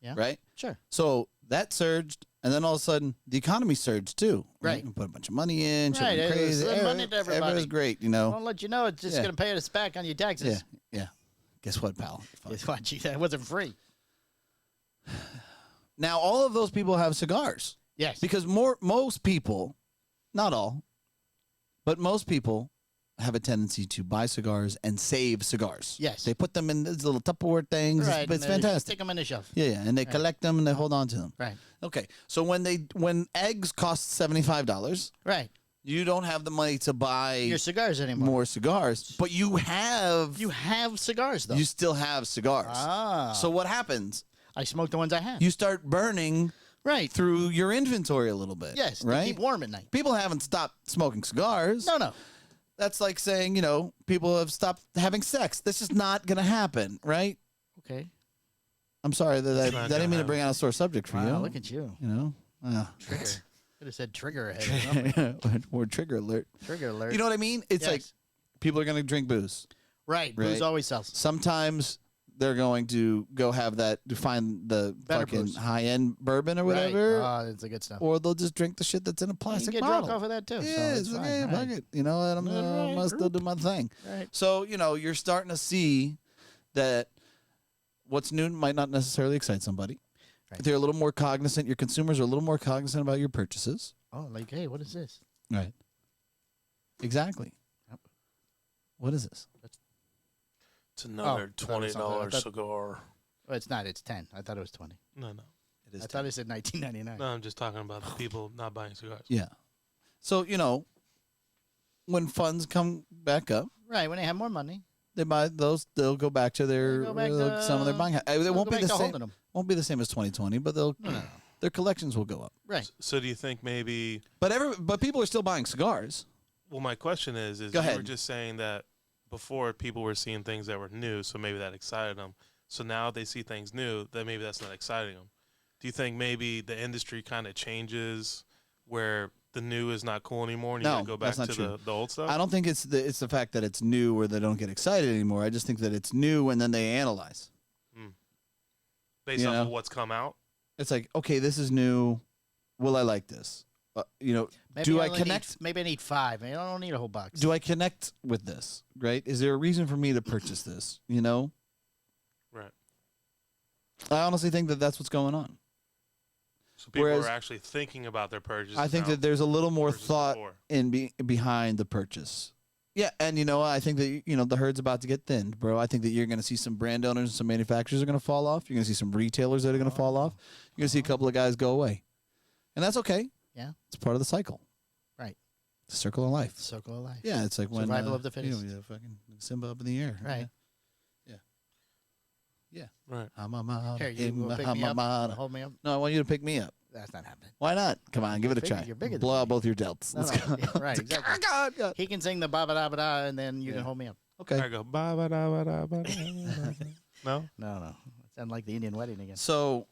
yeah. right? Sure. So that surged, and then all of a sudden the economy surged too. Right. We put a bunch of money in, shit Right, went it was crazy. money to everybody. Everything was great, you I'll know. let you know it's just Yeah. going to pay us back on your Yeah, taxes. yeah. Guess what, pal? Fuck. Guess what? Gee, that wasn't free. Now all of those people have cigars Yes. because most people, not all, but most people have a tendency to buy cigars and save cigars. Yes. They put them in these little Tupperware things. right. It's and they fantastic. Stick them in the shelf. Yeah, and they collect them and they hold on to them. Right. Okay, so when eggs cost $75, Right. you don't have the money to buy Your cigars anymore. more cigars, but you have cigars, though. you still have cigars. Ah. So what happens? I smoke the ones I have. You start burning Right. through your inventory a little bit. Yes. right. To keep warm at night. People haven't stopped smoking cigars. No. That's like saying, people have stopped having sex. This is not going to happen, right? Okay. I'm sorry that It's not I didn't mean to gonna bring out a sore subject for you. Wow, look at you. Trigger. Could have said trigger ahead or something. Or trigger alert. Trigger alert. You know what I mean? It's like Yes. people are going to drink booze. Right. Right. Booze always sells. Sometimes they're going to go have that to find the Better fucking booze. high-end bourbon or whatever. Right. It's the good stuff. Or they'll just drink the shit that's in a You plastic can get bottle. drunk off of that too. Yeah, so it's it's fine. okay. Right. Fuck it. You know what? I'm Right. gonna still do my thing. Right. So, you're starting to see that what's new might not necessarily excite somebody. Right. They're a little more cognizant. Your consumers are a little more cognizant about your purchases. Oh, like, hey, what is this? Right. Exactly. Yep. What is this? It's another Oh, that was something. I $20 thought- cigar. Oh, it's not. It's 10. I thought it was 20. No. It is. I thought it said 19.99. No, I'm just talking about the people not buying cigars. Yeah. So, when funds come back up, Right. When they have more money, they buy those. They'll go back to their They'll go back to- some of their buying. It they'll won't go be back the to same. holding 'em. Won't be the same as 2020, but No. their collections will go up. Right. So do you think maybe? But people are still buying cigars. Well, my question is Go you were ahead. just saying that before people were seeing things that were new, so maybe that excited them. So now they see things new, that maybe that's not exciting them. Do you think maybe the industry kind of changes where the new is not cool anymore and you No, gotta go back that's not to true. the old stuff? I don't think it's the fact that it's new where they don't get excited anymore. I just think that it's new and then they analyze. Based you off know? of what's come out? It's like, okay, this is new. Will I like this? Maybe do I only connect? maybe I need 5. I don't need a whole box. Do I connect with this? Right? Is there a reason for me to purchase this? Right. I honestly think that that's what's going on. So people Whereas- are actually thinking about their purchases. I think now that there's a little more versus thought before. behind the purchase. Yeah, and I think that the herd's about to get thinned, bro. I think that you're going to see some brand owners and some manufacturers are going to fall off. You're going to see some retailers that are going to fall off. You're going to see a couple of guys go away, and that's okay. Yeah. It's part of the cycle. Right. The circle of life. Circle of life. Yeah, it's like when Survival of the fittest. fucking Simba up in the air. Right. Right. Here, you will pick me up. Hold me up. No, I want you to pick me up. That's not happening. Why not? Come on, give it a Bigger- try. you're bigger than Blow out me. both your delts. No, Let's no, go. yeah, right, exactly. God. He can sing the ba ba da ba da, and then you Yeah. can hold me up. Okay. I go ba ba da ba da ba da. No. No. It sounds like the Indian wedding again. So,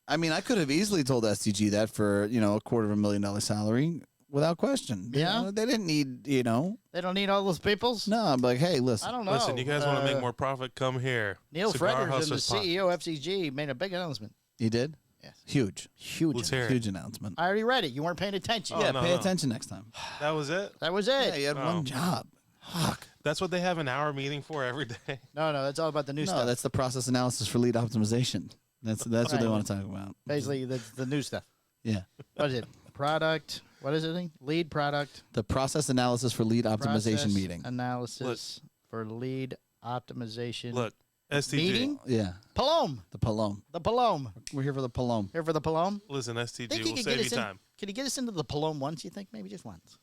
I mean, I could have easily told STG that for a $250,000 salary without question. Yeah? They didn't need They don't need all those peoples. No, I'm like, hey, I listen. don't know. Listen, you guys want to make more profit? Come here. Neil Cigar Fredericks, the Hustlers Pod- CEO of FCG, made a big announcement. He did. Yes. Huge, Huge. Let's announcement. hear it. huge announcement. I already read it. You weren't paying attention. Oh, yeah, no, pay no. attention next time. That was it. That was Yeah, it. you had Oh. one job. Fuck. That's what they have an hour meeting for every day. No, that's all about the new No, stuff. that's the process analysis for lead optimization. That's what they Right. want to talk about. Basically the new stuff. Yeah. What is it? Product. What is it? Lead product. The process analysis for lead optimization process meeting. Analysis for lead optimization. Look, STG. Meeting? Yeah. Palome. The Palome. The Palome. We're here for the Palome. Here for the Palome. Listen, STG, Think he we'll could save get you us in? time. Can he get us into the Palome once? You think maybe just once?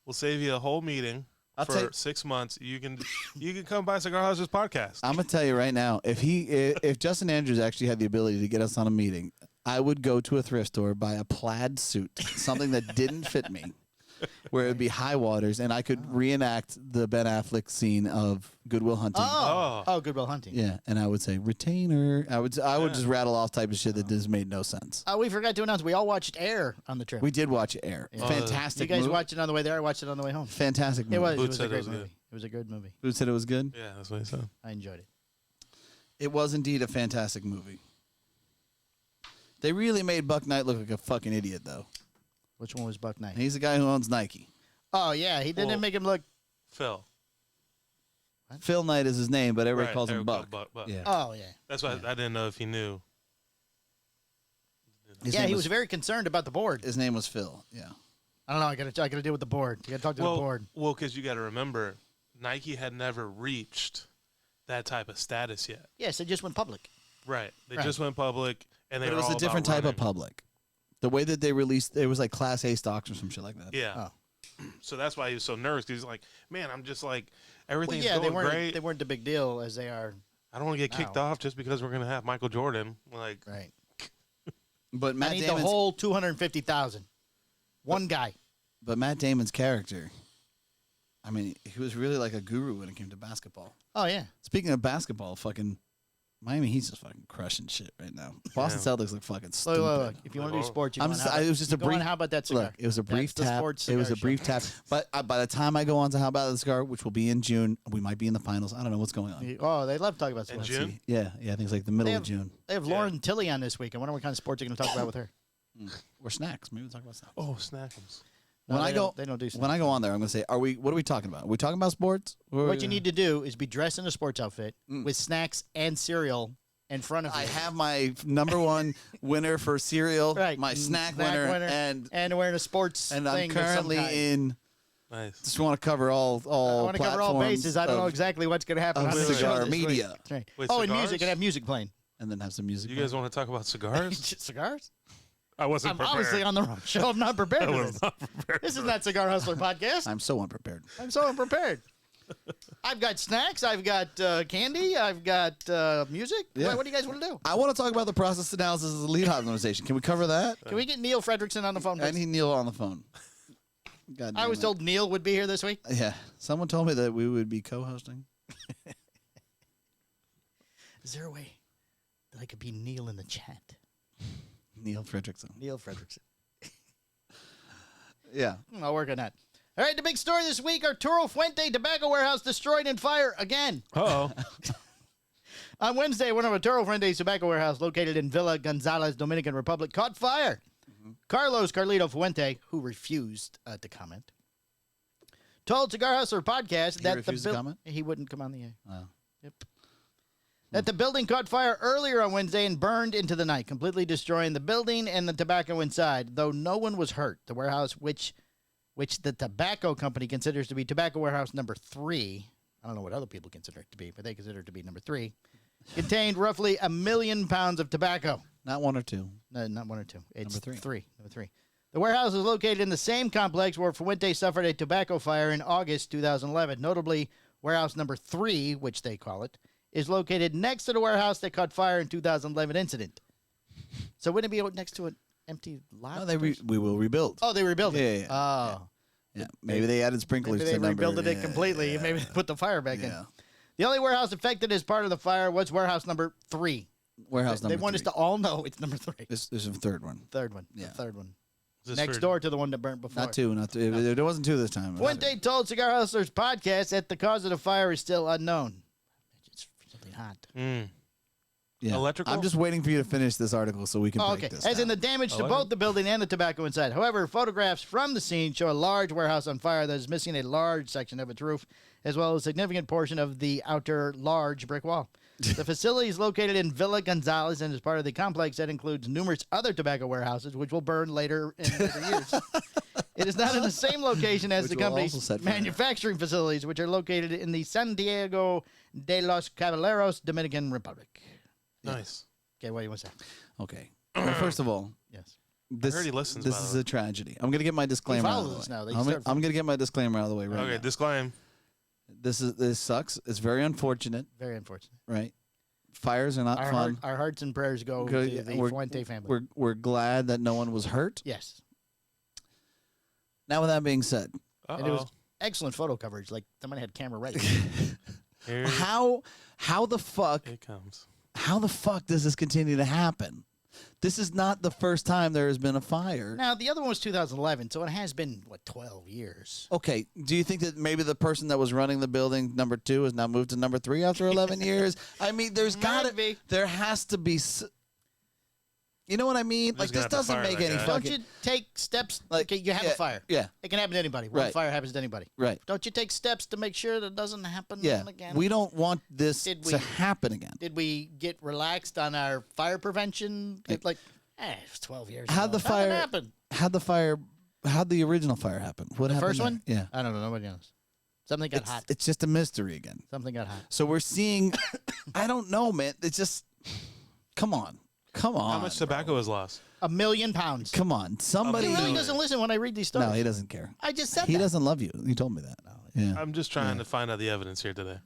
We'll save you a whole meeting I'll for take- 6 months. You can come by Cigar Hustlers Podcast. I'm gonna tell you right now, if Justin Andrews actually had the ability to get us on a meeting, I would go to a thrift store, buy a plaid suit, something that didn't fit me, where it'd be high waters, and I could reenact the Ben Affleck scene of Good Will Hunting. Oh, Good Will Hunting. Yeah, and I would say retainer. I would just rattle off type of shit that just made no sense. We forgot to announce we all watched Air on the trip. We did watch Air. Yeah. Fantastic. You guys movie. watched it on the way there. I watched it on the way home. Fantastic. Movie. It was. It Boots was a said it great was good. movie. It was a good movie. Who said it was good? Yeah, that's what he said. I enjoyed it. It was indeed a fantastic movie. They really made Buck Knight look like a fucking idiot, though. Which one was Buck Knight? He's the guy who owns Nike. Oh yeah, he didn't Well- make him look. Phil. Phil Knight is his name, but everybody Right, calls him everybody Buck. Buck. Yeah. Oh yeah. That's why I didn't know if he knew. His Yeah, name he was very concerned about the board. His name was Phil. Yeah. I don't know. I gotta deal with the board. You gotta talk to the board. Well, because you got to remember, Nike had never reached that type of status yet. Yes, they just went public. Right. They Right. just went public, and they But it were was all a different about type of running. public. The way that they released it was like Class A stocks or some shit like that. Yeah. So that's why he was so nervous. 'Cause he's like, man, I'm just like Well, everything's yeah, they going weren't. great. They weren't the big deal as they are. I don't want to get kicked off just because we're gonna have Michael Jordan. Like, Right. But I Matt need Damon's, the whole 250,000. One guy. but Matt Damon's character, I mean, he was really like a guru when it came to basketball. Oh yeah. Speaking of basketball, fucking Miami Heat's just fucking crushing shit right now. Boston Celtics look fucking stupid. Look. If you want to do sports, you I'm go just, on. it was just a brief. How about that cigar? Look, it was a brief That's the tap. sports It was a cigar brief show. tap. But by the time I go on to How About the Cigar, which will be in June, we might be in the finals. I don't know what's going on. Oh, they love talking about In sports. June? Yeah, I think it's like the middle of June. They have Lauren Tilley on this week. I wonder what kind of sports they're going to talk about with her. Or snacks. Maybe we'll talk about snacks. oh, snackums. No, When I go, they don't do. when I go on there, I'm going to say, what are we talking about? Are we talking about sports? What you need to do is be dressed in a sports outfit with snacks and cereal in front of you. I have my number one winner for cereal, Right. my snack winner, and wearing a sports and thing I'm of some currently kind. in. Nice. Just want to cover all I want to cover all platforms bases. I don't know of- exactly what's going to happen of on the cigar show this week. media. That's right. Wait, Oh, and cigars? music. And have music playing. and then have some music. You guys want to talk about cigars? Cigars? I wasn't I'm prepared. obviously on the wrong show. I'm not prepared I for was this. not prepared. This is not Cigar Hustler Podcast. I'm so unprepared. I'm so unprepared. I've got snacks. I've got candy. I've got music. Yeah. What do you guys want to do? I want to talk about the process analysis of the lead optimization. Can we cover that? Can we get Neil Fredrickson on the phone, I please? need Neil on the phone. God I damn was it. told Neil would be here this week. Yeah, someone told me that we would be co-hosting. Is there a way that I could be Neil in the chat? Neil Fredrickson. Neil Fredrickson. Yeah. I'll work on that. All right, the big story this week, Arturo Fuente Tobacco Warehouse destroyed in fire again. Uh-oh. On Wednesday, one of Arturo Fuente's tobacco warehouse located in Villa Gonzales, Dominican Republic, caught fire. Carlos Carlito Fuente, who refused to comment, told Cigar Hustler Podcast that refused to comment? he wouldn't come on the air. Oh. Yep. That the building caught fire earlier on Wednesday and burned into the night, completely destroying the building and the tobacco inside, though no one was hurt. The warehouse, which the tobacco company considers to be tobacco warehouse number 3, I don't know what other people consider it to be, but they consider it to be number 3, contained roughly 1 million pounds of tobacco. Not one or two. No, not 1 or 2. It's Number three. Number 3. The warehouse is located in the same complex where Fuente suffered a tobacco fire in August 2011. Notably, warehouse number 3, which they call it, is located next to the warehouse that caught fire in 2011 incident. So wouldn't it be next to an empty lot? No, we will rebuild. Oh, they rebuilt it. Yeah, Oh. Yeah. Maybe they added sprinklers Maybe they to the number. rebuilt it Yeah, completely. yeah, Maybe they put the fire back in. yeah. The only warehouse affected as part of the fire was warehouse number 3. Warehouse number They want us 3. to all know it's number 3. There's a third one. Third one. Yeah. The third one. Is this Next for- door to the one that burnt before. Not two. Not two. There wasn't two this time. Fuente told Cigar Hustlers Podcast that the cause of the fire is still unknown. It's something hot. Yeah. Electrical? I'm just waiting for you to finish this article so we can Oh, break okay. this As in down. the damage to Electric- both the building and the tobacco inside. However, photographs from the scene show a large warehouse on fire that is missing a large section of its roof, as well as a significant portion of the outer large brick wall. The facility is located in Villa Gonzales and is part of the complex that includes numerous other tobacco warehouses, which will burn later in later years. It is not in the same location as Which the will company's also set fire. manufacturing facilities, which are located in the Santiago de los Caballeros, Dominican Republic. Nice. Okay, what do you want to say? Okay. Well, first of all, Yes. this, heard he listens, this by the is way. a tragedy. I'm going to get my disclaimer out of follows the way. us now. They I'm start- going to get my disclaimer out of the way right Okay, now. disclaim. This sucks. It's very unfortunate, Very unfortunate. right? Fires are not fun. Our hearts and prayers go Good, to the we're- Fuente family. We're glad that no one was hurt. Yes. Now, with that being said, And it was Uh-oh. excellent photo coverage. Like, somebody had camera ready. Here how the fuck it comes. does this continue to happen? This is not the first time there has been a fire. Now, the other one was 2011, so it has been, 12 years? Okay, do you think that maybe the person that was running the building, number 2, has now moved to number 3 after 11 years? I mean, Maybe. there has to be, you know what I mean? Who's Like, gonna this have to doesn't fire make that any guy? Don't fucking, you take steps? Like, Okay, you have yeah, a fire. yeah. It can happen to anybody. One Right. fire happens to anybody. right? Don't you take steps to make sure that doesn't happen Yeah, again? we don't want this Did to we- happen again. Did we get relaxed on our fire prevention? Like, it was 12 years How'd ago. the fire Nothing happened. How'd the original fire happen? What The happened first there? one? Yeah. I don't know. Nobody knows. Something got hot. It's just a mystery again. Something got hot. So we're seeing, I don't know, man. It's just, come on. How much tobacco is lost? 1 million pounds. Come on. Somebody. He really million. doesn't listen when I read these stories. No, he doesn't care. I just said He that. doesn't love you. You told me that. Yeah. I'm just trying to find out the evidence here today.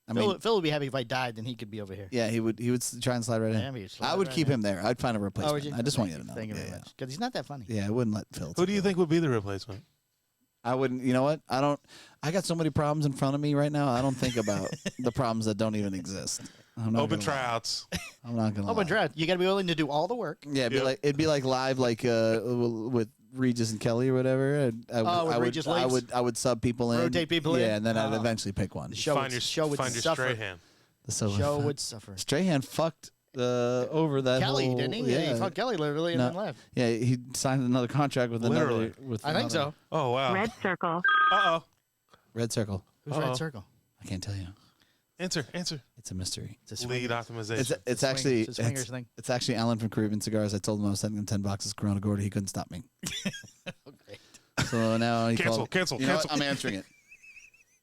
I mean, Phil would be happy if I died, then he could be over here. yeah, he would try and slide right in. Yeah, he'd slide I would right keep in. him there. I'd find a Oh, replacement. would you? I just want you to know. Thank you very much. Because he's not that funny. Yeah, I wouldn't let Phil. Who do you think would be the replacement? I wouldn't. You know what? I got so many problems in front of me right now. I don't think about the problems that don't even exist. I'm not Open gonna lie. tryouts. I'm not gonna. Open lie. draft. You got to be willing to do all the work. Yeah, Yep. it'd be like live, like with Regis and Kelly or whatever. I would sub people in, Rotate people in? Yeah, and then I'd Oh. eventually pick one. The show Find would your suffer. Strahan. So Show would suffer. Strahan fucked over that Kelly, whole, didn't he? Yeah, He fucked Kelly literally and No. then left. Yeah, he signed another contract with Literally. another. With I think another- so. Oh wow. Red circle. Uh oh. Red Circle. Who's Uh-oh. Red Circle? I can't tell you. Answer. It's a mystery. It's a Lead swingers. optimization. It's swing- actually it's a swingers thing. It's actually Alan from Caribbean Cigars. I told him I was sending him 10 boxes of Corona Gorda. He couldn't stop me. Oh, great. So now he Cancel, called. cancel, You know what? cancel. I'm answering it.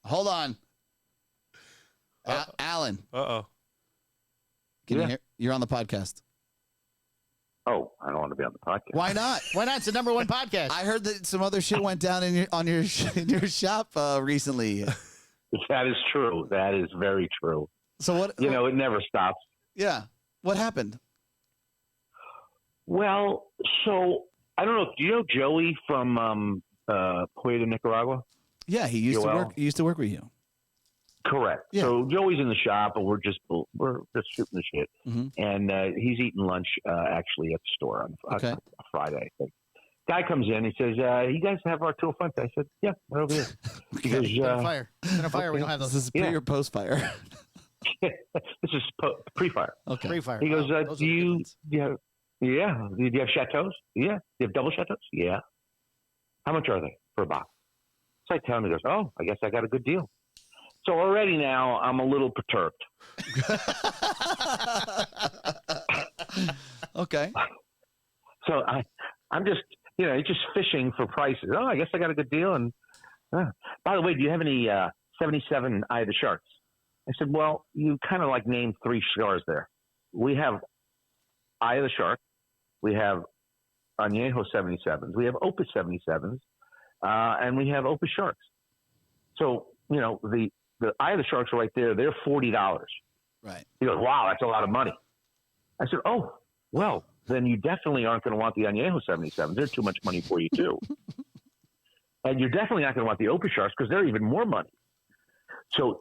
Hold on. Alan, Uh oh. can you hear? You're on the podcast. Oh, I don't want to be on the podcast. Why not? Why not? It's the #1 podcast. I heard that some other shit went down in your shop recently. That is true. That is very true. So what? You know, it never stops. Yeah. What happened? Well, so I don't know. Do you know Joey from Puerto Nicaragua? Yeah, he used to Joel? work. He used to work with you. Correct. Yeah. So Joey's in the shop, and we're just shooting the shit. Mhm. And he's eating lunch actually at the store on Okay. a Friday, I think. Guy comes in. He says, "You guys have Arturo Fuente?" I said, "Yeah, right over here." He goes, It's been a fire. It's been a fire. We don't have This those. is pre Yeah. or post fire. "This is pre-fire." Okay. Pre-fire. He goes, Those are "Do the good you? ones. Yeah. Do you have chateaus? Yeah. Do you have double chateaus? Yeah. How much are they for a box?" So I tell him. He goes, "Oh, I guess I got a good deal." So already now I'm a little perturbed. Okay. So I'm just, just fishing for prices. Oh, I guess I got a good deal. And by the way, do you have any 77 Eye of the Sharks? I said, well, you kind of like named 3 cigars there. We have Eye of the Shark. We have Añejo 77s. We have Opus 77s. And we have Opus Sharks. So, the Eye of the Sharks are right there. They're $40. Right. He goes, wow, that's a lot of money. I said, oh, well, then you definitely aren't going to want the Añejo 77s. They're too much money for you, too. And you're definitely not going to want the Opus Sharks because they're even more money. So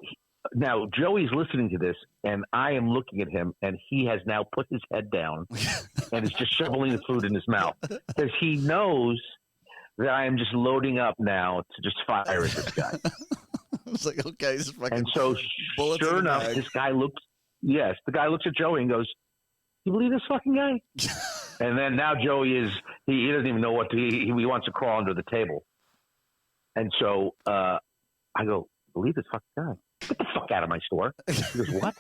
now Joey's listening to this, and I am looking at him, and he has now put his head down and is just shoveling the food in his mouth because he knows that I am just loading up now to just fire at this guy. I was like, okay, this is fucking. And so, bullets in sure the enough, bag. the guy looks at Joey and goes, "You believe this fucking guy?" And then now Joey he doesn't even know what he wants to crawl under the table. And so I go, "Believe this fucking guy? Get the fuck out of my store." He goes, "What?"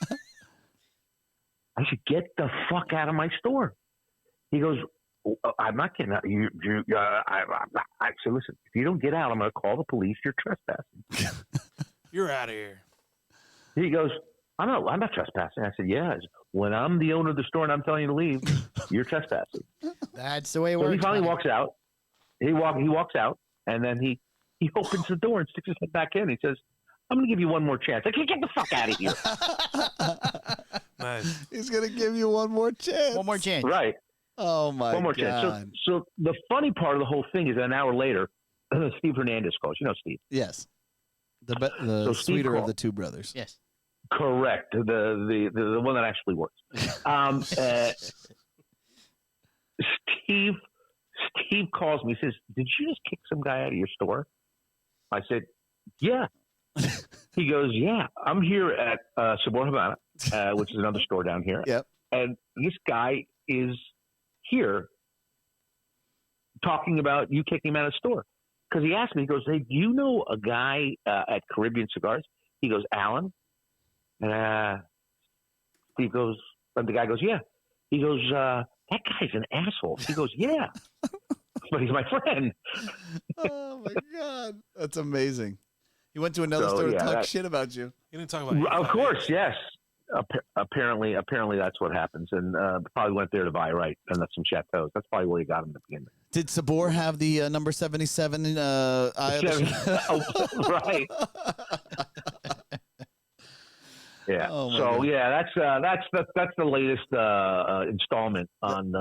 I said, "Get the fuck out of my store." He goes, "I'm not getting out." I said, "Listen, if you don't get out, I'm going to call the police. You're trespassing." You're out of here. He goes, I'm not trespassing. I said, "Yeah. When I'm the owner of the store and I'm telling you to leave, you're trespassing." That's the way it So works. he finally buddy. walks out. He walks out, and then he opens the door and sticks his head back in. He says, "I'm going to give you one more chance." I said, "Get the fuck out of here!" Nice. He's gonna give you one more chance. One more chance. Right. Oh my One more god. chance. So the funny part of the whole thing is an hour later, Steve Hernandez calls. You know Steve. Yes. The So Steve sweeter of called. the two brothers. Yes. Correct. The one that actually works. Steve calls me. He says, "Did you just kick some guy out of your store?" I said, "Yeah." He goes, "Yeah, I'm here at Sabor Havana, which is another store down here. Yep. And this guy is here talking about you kicking him out of the store." Because he asked me, he goes, "Hey, do you know a guy at Caribbean Cigars?" He goes, "Alan?" And Steve goes, and the guy goes, "Yeah." He goes, "That guy's an asshole." He goes, "Yeah." But he's my friend. Oh my god. That's amazing. He went to another So, store to yeah, talk that- shit about you. You didn't talk about Of course, yes. Apparently that's what happens. And probably went there to buy, right, and that's some chateaus. That's probably where he got him to begin with. Did Sabor have the number 77 eye of the Oh, right. Yeah. Oh, my So God. yeah, that's the latest installment on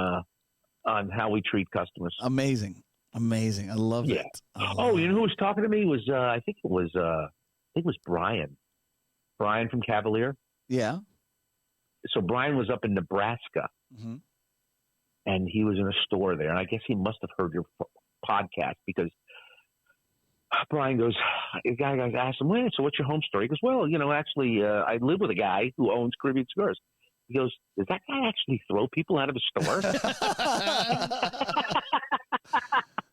how we treat customers. Amazing. I love Yeah. it. Oh, you know who was talking to me was I think it was Brian. Brian from Cavalier. Yeah. So Brian was up in Nebraska, Mm-hmm. and he was in a store there, and I guess he must have heard your podcast because Brian goes, the guy asked him, well, so what's your home store? He goes, well, actually, I live with a guy who owns Caribbean Cigars. He goes, does that guy actually throw people out of his store?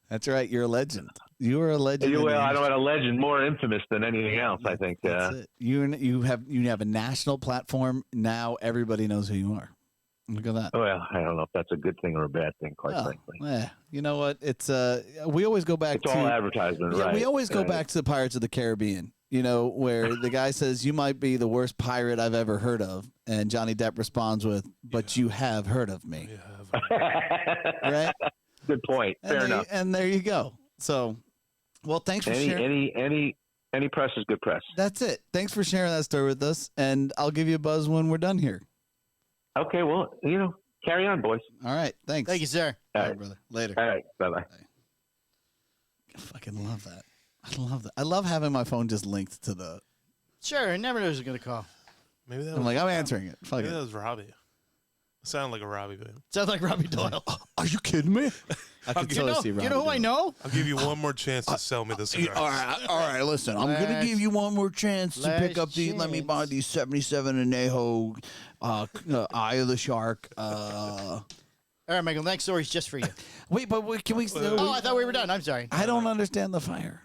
That's right. You're a legend. You are a legend. Well, I don't know, a legend, more infamous than anything else, I think. That's it. You have a national platform. Now everybody knows who you are. Look at that. Well, I don't know if that's a good thing or a bad thing, quite frankly. You know what? It's we always go back It's to all advertisement, right? We always go back to the Pirates of the Caribbean. Where the guy says, you might be the worst pirate I've ever heard of. And Johnny Depp responds with, but you have heard of me. Right? Good point. Fair enough. And there you go. So, well, thanks for sharing. Any press is good press. That's it. Thanks for sharing that story with us. And I'll give you a buzz when we're done here. Okay, well, carry on, boys. All right. Thanks. Thank you, sir. All right, brother. Later. All right. Bye-bye. I fucking love that. I love that. I love having my phone just linked to the. Sure, I never knew who's going to call. Maybe that I'm like, I'm answering it. Fuck maybe it. that was Robbie. It sounded like a Robbie bit. Sounds like Robbie Doyle. Are you kidding me? I can totally see Robbie. You know who I know? I'll give you one more chance to sell me the cigar. All right. Listen, I'm gonna give you one more chance to pick up these. Let me buy these 77 Añejo, Eye of the Shark. All right, Michael. Next story's just for you. Wait, but can we? Oh, I thought we were done. I'm sorry. I don't understand the fire.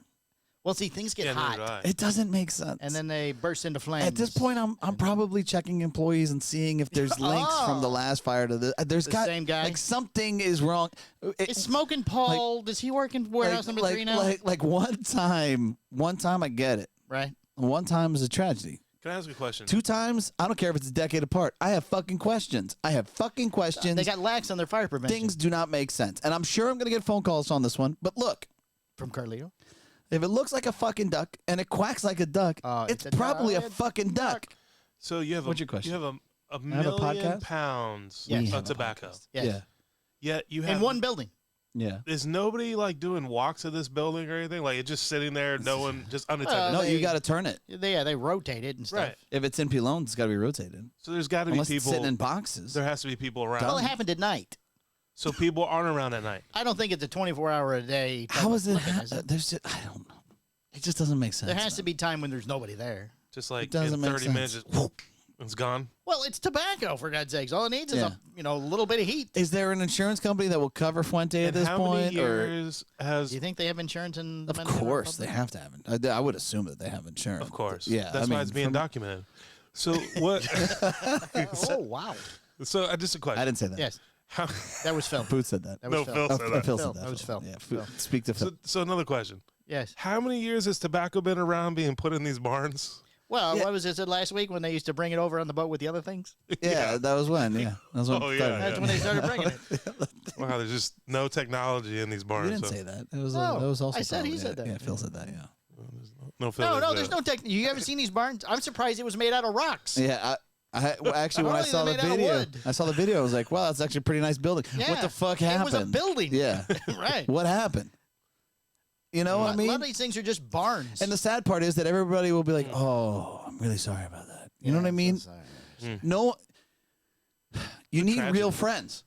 Well, see, things get neither hot, do I. It doesn't make sense. and then they burst into flames. At this point, I'm probably checking employees and seeing if there's links from the last fire to the. There's The got same guy? like something is wrong. Is Smoking Paul? Does he work in warehouse number 3 now? Like one time I get it. Right. One time is a tragedy. Can I ask you a question? 2 times, I don't care if it's a decade apart. I have fucking questions. They got lax on their fire prevention. Things do not make sense. And I'm sure I'm going to get phone calls on this one. But look, from Carlito. if it looks like a fucking duck and it quacks like a duck, it's probably a fucking duck. So you have What's your question? You have a have a million podcast? pounds Yes. of tobacco. Yes. Yeah. Yet you have In one building. Yeah. Is nobody like doing walks of this building or anything? Like it's just sitting there, no one, just unattended. No, they- you got to turn it. They rotate it and stuff. Right. If it's in Pilon, it's got to be rotated. So there's got to be Unless it's people. sitting in boxes. There has to be people around. Well, it happened at night. So people aren't around at night. I don't think it's a 24-hour-a-day. How is it? flipping, is it? There's just, I don't know. It just doesn't make sense. There has to be time when there's nobody there. Just like It doesn't in make 30 sense. minutes, just whoop, it's gone. Well, it's tobacco, for God's sakes. All it needs is a little bit of heat. Is there an insurance company that will cover Fuente at And this how point? many years has? Do you think they have insurance in the Of Dominican course, they Republic? have to have. I would assume that they have insurance. Of course. Yeah. That's why it's being documented. So what? Oh, wow. So just a question. I didn't say that. Yes, How, that was Phil. Food said that. That was no, Phil Oh, said that. Phil Phil. said that. That was Phil. Yeah. Phil. Speak to Phil. So another question. Yes. How many years has tobacco been around being put in these barns? Well, Yeah. what was it said last week when they used to bring it over on the boat with the other things? Yeah, that was when. Yeah, that was when. Oh, I'm yeah, talking yeah. That's when they started bringing it. Wow, there's just no technology in these You barns. didn't so say that. It was. No, That was also. I said Phil. he Yeah, said that. Yeah, Phil said that. Yeah. No, No, there's no tech. You haven't seen these barns? I'm surprised it was made out of rocks. Yeah. Actually, when I Apparently saw the they're made out of video, wood. I saw the video. I was like, "Wow, that's actually a pretty nice building." Yeah. What the fuck It happened? was a building. Yeah. Right. What happened? You know what I A mean? lot of these things are just barns. And the sad part is that everybody will be like, "Oh, I'm really sorry about that." You know what I mean? No, you need tragedy. real friends.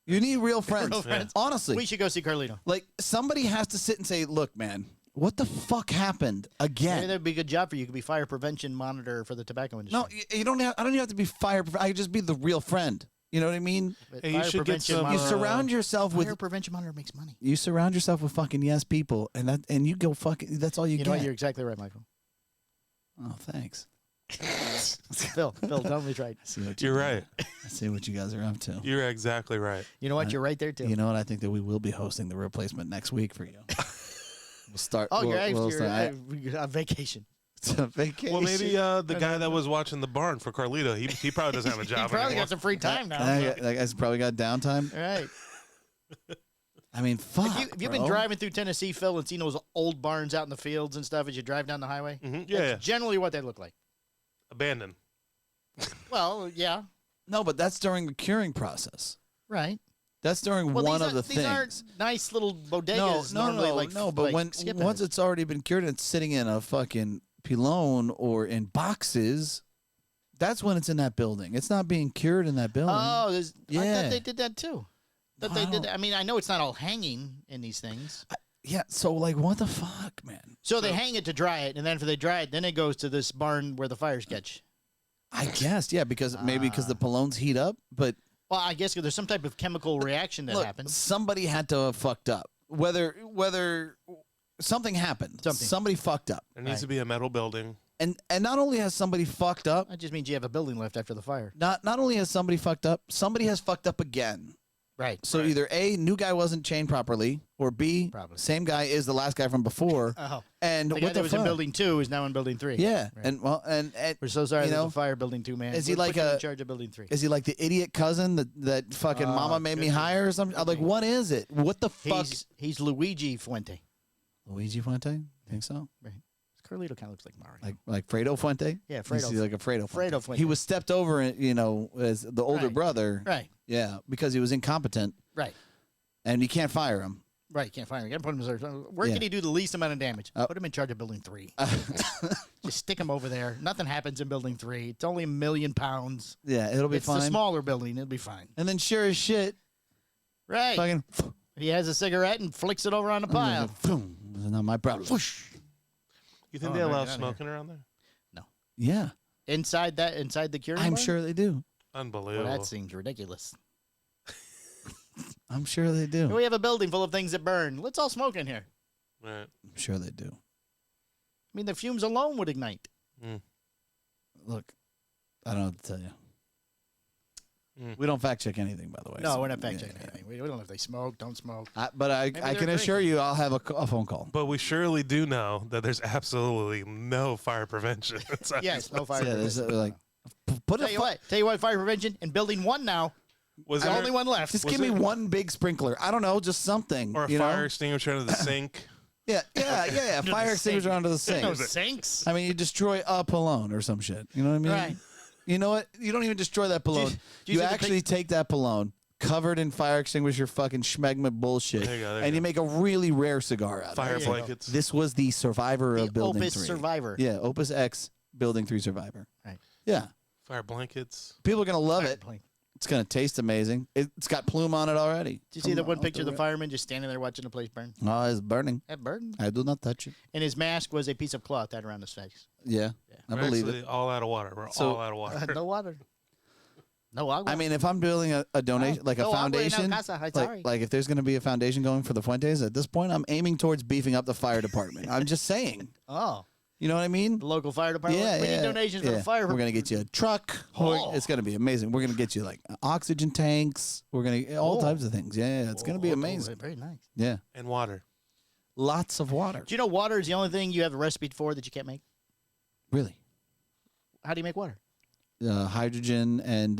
You need real friends. Real friends. Honestly, We should go see Carlito. like somebody has to sit and say, "Look, man, what the fuck happened Maybe again?" that'd be a good job for you. You could be fire prevention monitor for the tobacco industry. No, you don't have. I don't even have to be fire. I could just be the real friend. You know what I mean? But Hey, you fire should get prevention some, You monitor- surround yourself with. Fire prevention monitor makes money. You surround yourself with fucking yes people, and you go fucking. That's all you, You know get. what? You're exactly right, Michael. Oh, thanks. Phil, tell me right. I see what You're right. I see what you guys are up to. You're exactly right. You know what? You're right there too. You know what? I think that we will be hosting the replacement next week for you. We'll start. Oh, you're we'll actually start- you're on vacation. It's a vacation. Well, maybe the guy that was watching the barn for Carlito, he probably doesn't have a You job probably anymore. got some free time now. That guy's probably got downtime. All right. I mean, fuck. Have you been bro. driving through Tennessee, Phil, and seen those old barns out in the fields and stuff as you drive down the highway? Mhm. Yeah, That's generally what they look like. abandoned. Well, yeah, No, but that's during the curing process. right. That's during Well, one these of the these things. aren't nice little bodegas. normally, like, but like when skipping once it. it's already been cured and it's sitting in a fucking pilon or in boxes, that's when it's in that building. It's not being cured in that building. Oh, I Yeah. thought they did that too. That No, they I did. don't- That. I mean, I know it's not all hanging in these things. Yeah, so like what the fuck, man? So they hang it to dry it, and then after they dry it, then it goes to this barn where the fires catch. I guess, yeah, because maybe because the pilons heat up, but Well, I guess there's some type of chemical reaction that look, happens. somebody had to have fucked up. Whether something happened. Somebody fucked up. There needs to be a metal building. And not only has somebody fucked up, That just means you have a building left after the fire. not only has somebody fucked up, somebody has fucked up again. Right. So either A, new guy wasn't chained properly, or B, Probably. same guy is the last guy from before. Oh. And The guy what that the was fuck? in building 2 is now in building 3. Yeah, Right. and We're so sorry you there's know, a fire building 2, man. is he We'll like put you a- in charge of building 3? is he like the idiot cousin that fucking mama made me hire or something? I'm like, what is it? What the fuck? He's Luigi Fuente. Luigi Fuente? Think so? Right. Carlito kind of looks like Mario. Like Fredo Fuente? Yeah, He's Fredo. like a Fredo Fuente. Fredo Fuente. He was stepped over, as the older Right. brother. Right. Yeah, because he was incompetent, Right. and you can't fire him. Right. Can't find him. You got to put him in reserve. Where Yeah. can he do the least amount of damage? Put him in charge of building 3. Just stick him over there. Nothing happens in building 3. It's only 1 million pounds. Yeah, it'll be It's fine. the smaller building. It'll be fine. And then sure as shit, Right. fucking, He has a cigarette and flicks it over on the pile. boom. It's not my problem. Whoosh. You think Oh, they man, allow get outta smoking around there? Yeah, Inside the curing I'm barn? sure they do. Well, Unbelievable. that seems ridiculous. I'm sure they do. We have a building full of things that burn. Let's all smoke in here. Right. I'm sure they do. I mean, the fumes alone would ignite. Look, I don't know what to tell you. Mm. We don't fact check anything, by the way. No, so- we're not fact yeah, checking yeah. anything. We don't know if they smoke, don't smoke. But I Maybe can they're assure drinking. you, I'll have a phone call. But we surely do know that there's absolutely no fire prevention. inside Yes, these no fire Yeah, there's prevention. like put a Tell you what, fire prevention in building 1 now. Was The there only one left. just Was give me there- one big sprinkler. I don't know, just something. or a you fire know? extinguisher under the sink? Yeah. Under Fire the extinguisher sink. onto the There's no sink. sinks. I mean, you destroy a pilone or some shit. You know what I mean? Right. You know what? You don't even destroy that pilone. do you You see the actually take that pilone covered in fire extinguisher fucking schmegma bullshit, There you go, there you and you go. make a really rare cigar out Fire of it. blankets. This was the survivor The of Building Opus 3. Survivor. Yeah, Opus X Building 3 Survivor. Right. Yeah. Fire blankets. People are going to love Fire it. plane. It's going to taste amazing. It's got plume on it already. Did you see the one picture of the fireman just standing there watching the place burn? Oh, it's burning. That burned. I do not touch it. And his mask was a piece of cloth tied around his face. Yeah, I We're believe actually it. all out of water. We're So- all out of water. No water. No agua. I mean, if I'm building a donation, like a no agua en el foundation, casa. I'm sorry. like if there's going to be a foundation going for the Fuentes, at this point, I'm aiming towards beefing up the fire department. I'm just saying. Oh, You know what I mean? the local fire department. Yeah, We yeah. need donations for yeah. the fire. We're gonna get you a truck. Oh. It's gonna be amazing. We're gonna get you like oxygen tanks. We're gonna all Oh. types of things. Yeah, it's gonna be amazing. Very nice. Yeah, And water. lots of water. Do you know water is the only thing you have a recipe for that you can't make? Really, How do you make water? hydrogen and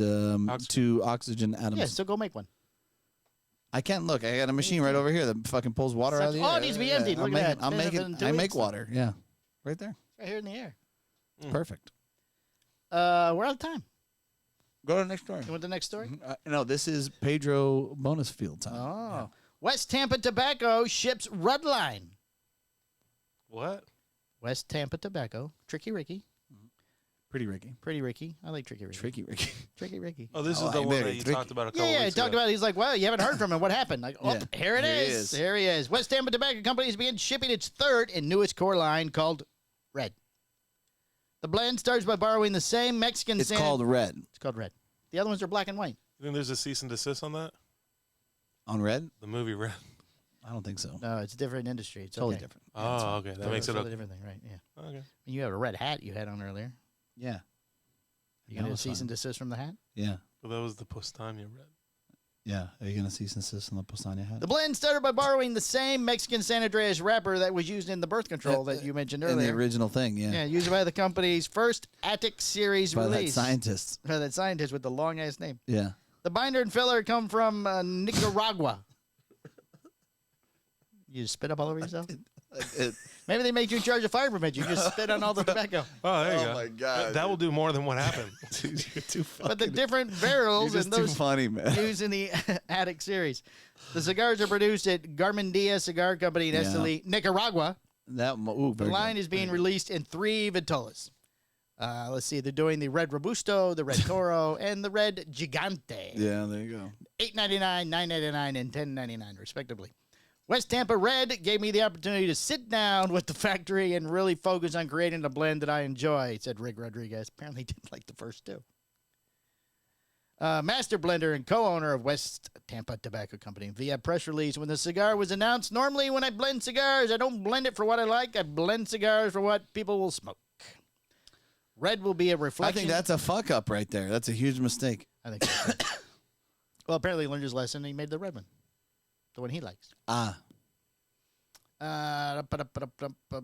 Oxygen. 2 oxygen atoms. Yeah, so go make one. I can't look. I got a machine right over here that fucking pulls water out of the Oh, air. it needs to be emptied. Look at that. I'm Been making. in 2 I make weeks. water. Yeah, right there. Right here in the air. Perfect. We're out of time. Go to the next story. You want the next story? No, this is Pedro bonus field time. Oh. West Tampa Tobacco ships Rud Line. What? West Tampa Tobacco. Tricky Ricky. Pretty Ricky. Pretty Ricky. I like Tricky Ricky. Tricky Ricky. Tricky Ricky. Oh, this Oh, is the I'm one very that you tricky. talked about a couple Yeah, he weeks talked ago. about it. He's like, well, you haven't heard from him. What happened? Like, oh, Yeah. here it Here he is. is. Here he is. West Tampa Tobacco Company is being shipping its third and newest core line called Red. The blend starts by borrowing the same Mexican It's sand. called Red. It's called Red. The other ones are black and white. You think there's a cease and desist on that? On Red? The movie Red. I don't think so. No, it's a different industry. It's Totally okay. different. Oh, okay. That makes it Totally okay. different thing, right? Yeah. Okay. And you have a red hat you had on earlier. Yeah. You gonna No, it's cease and fine. desist from the hat? Yeah. Well, that was the Powstanie Red. Yeah. Are you going to cease and desist on the Powstanie hat? The blend started by borrowing the same Mexican San Andreas wrapper that was used in the birth control that you mentioned In the earlier. original thing, yeah. Yeah, used by the company's first Attic series By that release. scientist. By that scientist with the long ass name. Yeah. The binder and filler come from Nicaragua. You spit up all over yourself? Maybe they make you charge a fire permit. You just spit on all the tobacco. Oh, there you go. Oh my God. That will do more than what happened. Dude, you're too funny. But the different barrels You're and just too those funny, man. used in the Attic series. The cigars are produced at Garmendia Cigar Company in Yeah. Esteli, Nicaragua. The The line is being released in 3 vitolas. Let's see. They're doing the Red Robusto, the Red Toro, and the Red Gigante. Yeah, there you go. $8.99, $9.99, and $10.99, respectively. West Tampa Red gave me the opportunity to sit down with the factory and really focus on creating a blend that I enjoy, said Rick Rodriguez. Apparently didn't like the first 2. Master blender and co-owner of West Tampa Tobacco Company via press release when the cigar was announced. Normally when I blend cigars, I don't blend it for what I like. I blend cigars for what people will smoke. Red will be a reflection. I think that's a fuck up right there. That's a huge mistake. I think so. Well, apparently he learned his lesson and he made the red one. The one he likes.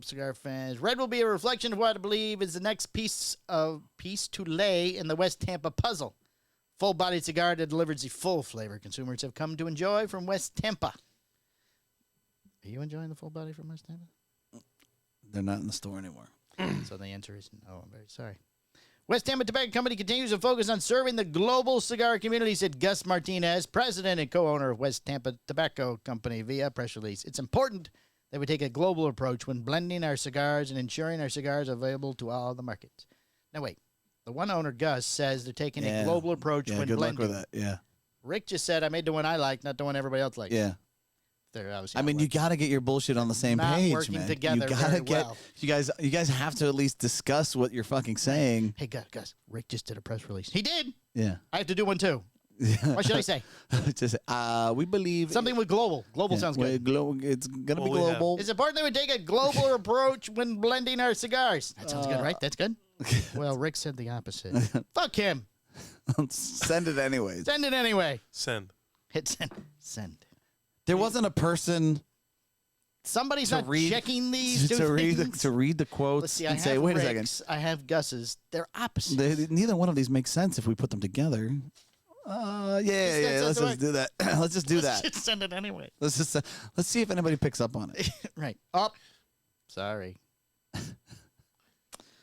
Cigar fans. Red will be a reflection of what I believe is the next piece to lay in the West Tampa puzzle. Full-bodied cigar that delivers the full flavor consumers have come to enjoy from West Tampa. Are you enjoying the full body from West Tampa? They're not in the store anymore. So the answer is no. I'm very sorry. West Tampa Tobacco Company continues to focus on serving the global cigar community, said Gus Martinez, president and co-owner of West Tampa Tobacco Company, via press release. It's important that we take a global approach when blending our cigars and ensuring our cigars are available to all the markets. Now, wait. The one owner, Gus, says they're taking a global approach when good blending. luck with that. Yeah. Rick just said, I made the one I like, not the one everybody else likes. Yeah. They're obviously I mean, you got to get your bullshit on the same not page, working man. together you gotta very get. well. You guys have to at least discuss what you're fucking saying. Hey, Gus, Rick just did a press release. He did. Yeah. I have to do one too. What should I say? Just we believe Something with global. Global sounds good. It's gonna be Well, we have- global. It's important that we take a global approach when blending our cigars. That sounds good, right? That's good. Well, Rick said the opposite. Fuck him. Send it anyways. Send it anyway. Send. Hit send. Send. There wasn't a person Somebody's To not read- checking these two to read things. the quotes Let's see. I and have say, wait a Rick's, second. I have Gus's. They're opposites. Neither one of these makes sense if we put them together. Yeah. Let's just do that. Let's just do Let's that. just send it anyway. Let's see if anybody picks up on it. Right. Up. Sorry.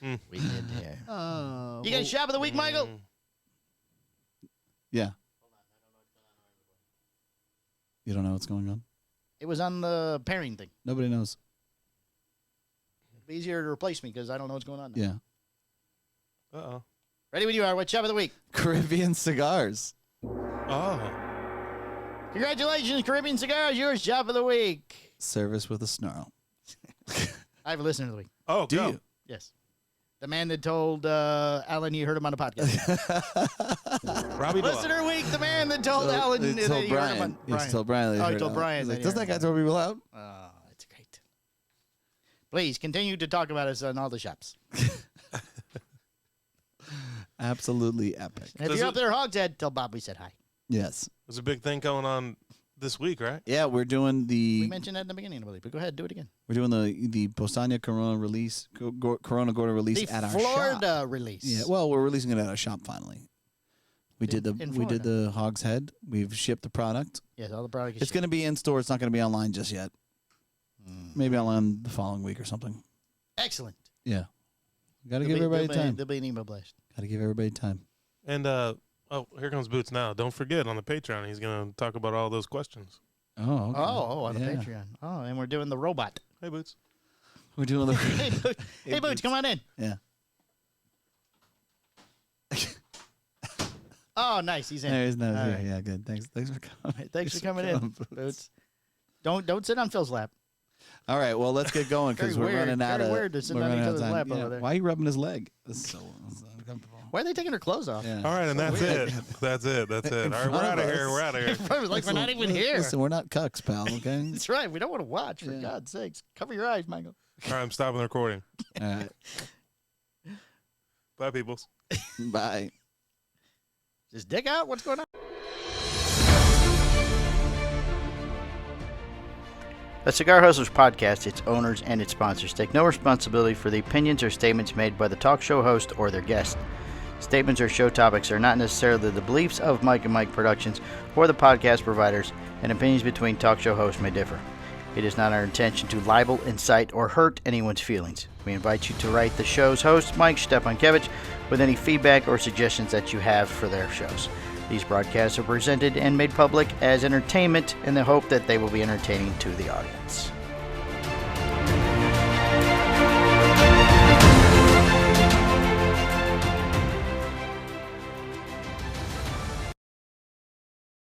We did there. You got a shop of the week, Michael? Yeah. You don't know what's going on? It was on the pairing thing. Nobody knows. It'd be easier to replace me because I don't know what's going on now. Yeah. Uh-oh. Ready when you are. What shop of the week? Caribbean cigars. Oh. Congratulations, Caribbean Cigars. Your shop of the week. Service with a snarl. I have a listener of the week. Oh, Do go. you? Yes. The man that told Alan you heard him on a podcast. Robbie Dwell. Listener of the week, the man that told Alan He that told he heard him Brian. on He told Brian. that Oh, he heard told it. Brian He's that like, he doesn't heard that guy throw people out? Oh, that's great. Please continue to talk about us on all the shops. Absolutely epic. And if Does you're it- up there, Hogs Head, tell Bob we said hi. Yes. There's a big thing going on this week, right? Yeah, we're doing We the mentioned that in the beginning, I believe, but go ahead, do it again. the Powstanie Corona release, Corona Gorda release The at our Florida shop. release. Yeah, well, we're releasing it at our shop finally. We did In the Hogs Head. We've shipped the product. Yes, all the product is It's going to be in store. It's not going to be online just yet. Maybe online the following week or something. excellent. Yeah. Got to give everybody time. There'll be an email blast. Got to give everybody time. And, here comes Boots now. Don't forget, on the Patreon, he's going to talk about all those questions. Oh, okay. On the Yeah. Patreon. Oh, and we're doing the robot. Hey, Boots. We're doing the Hey, Boots, come on in. Yeah. Oh, nice. He's in. There's no All here. right. Yeah, good. Thanks for coming. Thanks for coming in, Boots. Don't sit on Phil's lap. All right, well, let's get going because Very we're weird. running out Very of weird to sit we're on running each out of other's time. lap Yeah. over there. Why are you rubbing his leg? This is so uncomfortable. Why are they taking their clothes off? Yeah. All right, and that's it. That's it. That's it. All right, we're out of here. We're out of here. Probably like we're not even here. Listen, we're not cucks, pal. Okay. That's right. We don't want to watch, for Yeah. God's sakes. Cover your eyes, Michael. All right, I'm stopping the recording. All right. Bye, peoples. Bye. Just dig out what's going on. The Cigar Hustlers Podcast, its owners, and its sponsors take no responsibility for the opinions or statements made by the talk show host or their guest. Statements or show topics are not necessarily the beliefs of Mike and Mike Productions or the podcast providers, and opinions between talk show hosts may differ. It is not our intention to libel, incite, or hurt anyone's feelings. We invite you to write the show's host, Mike Stepankevich, with any feedback or suggestions that you have for their shows. These broadcasts are presented and made public as entertainment in the hope that they will be entertaining to the audience.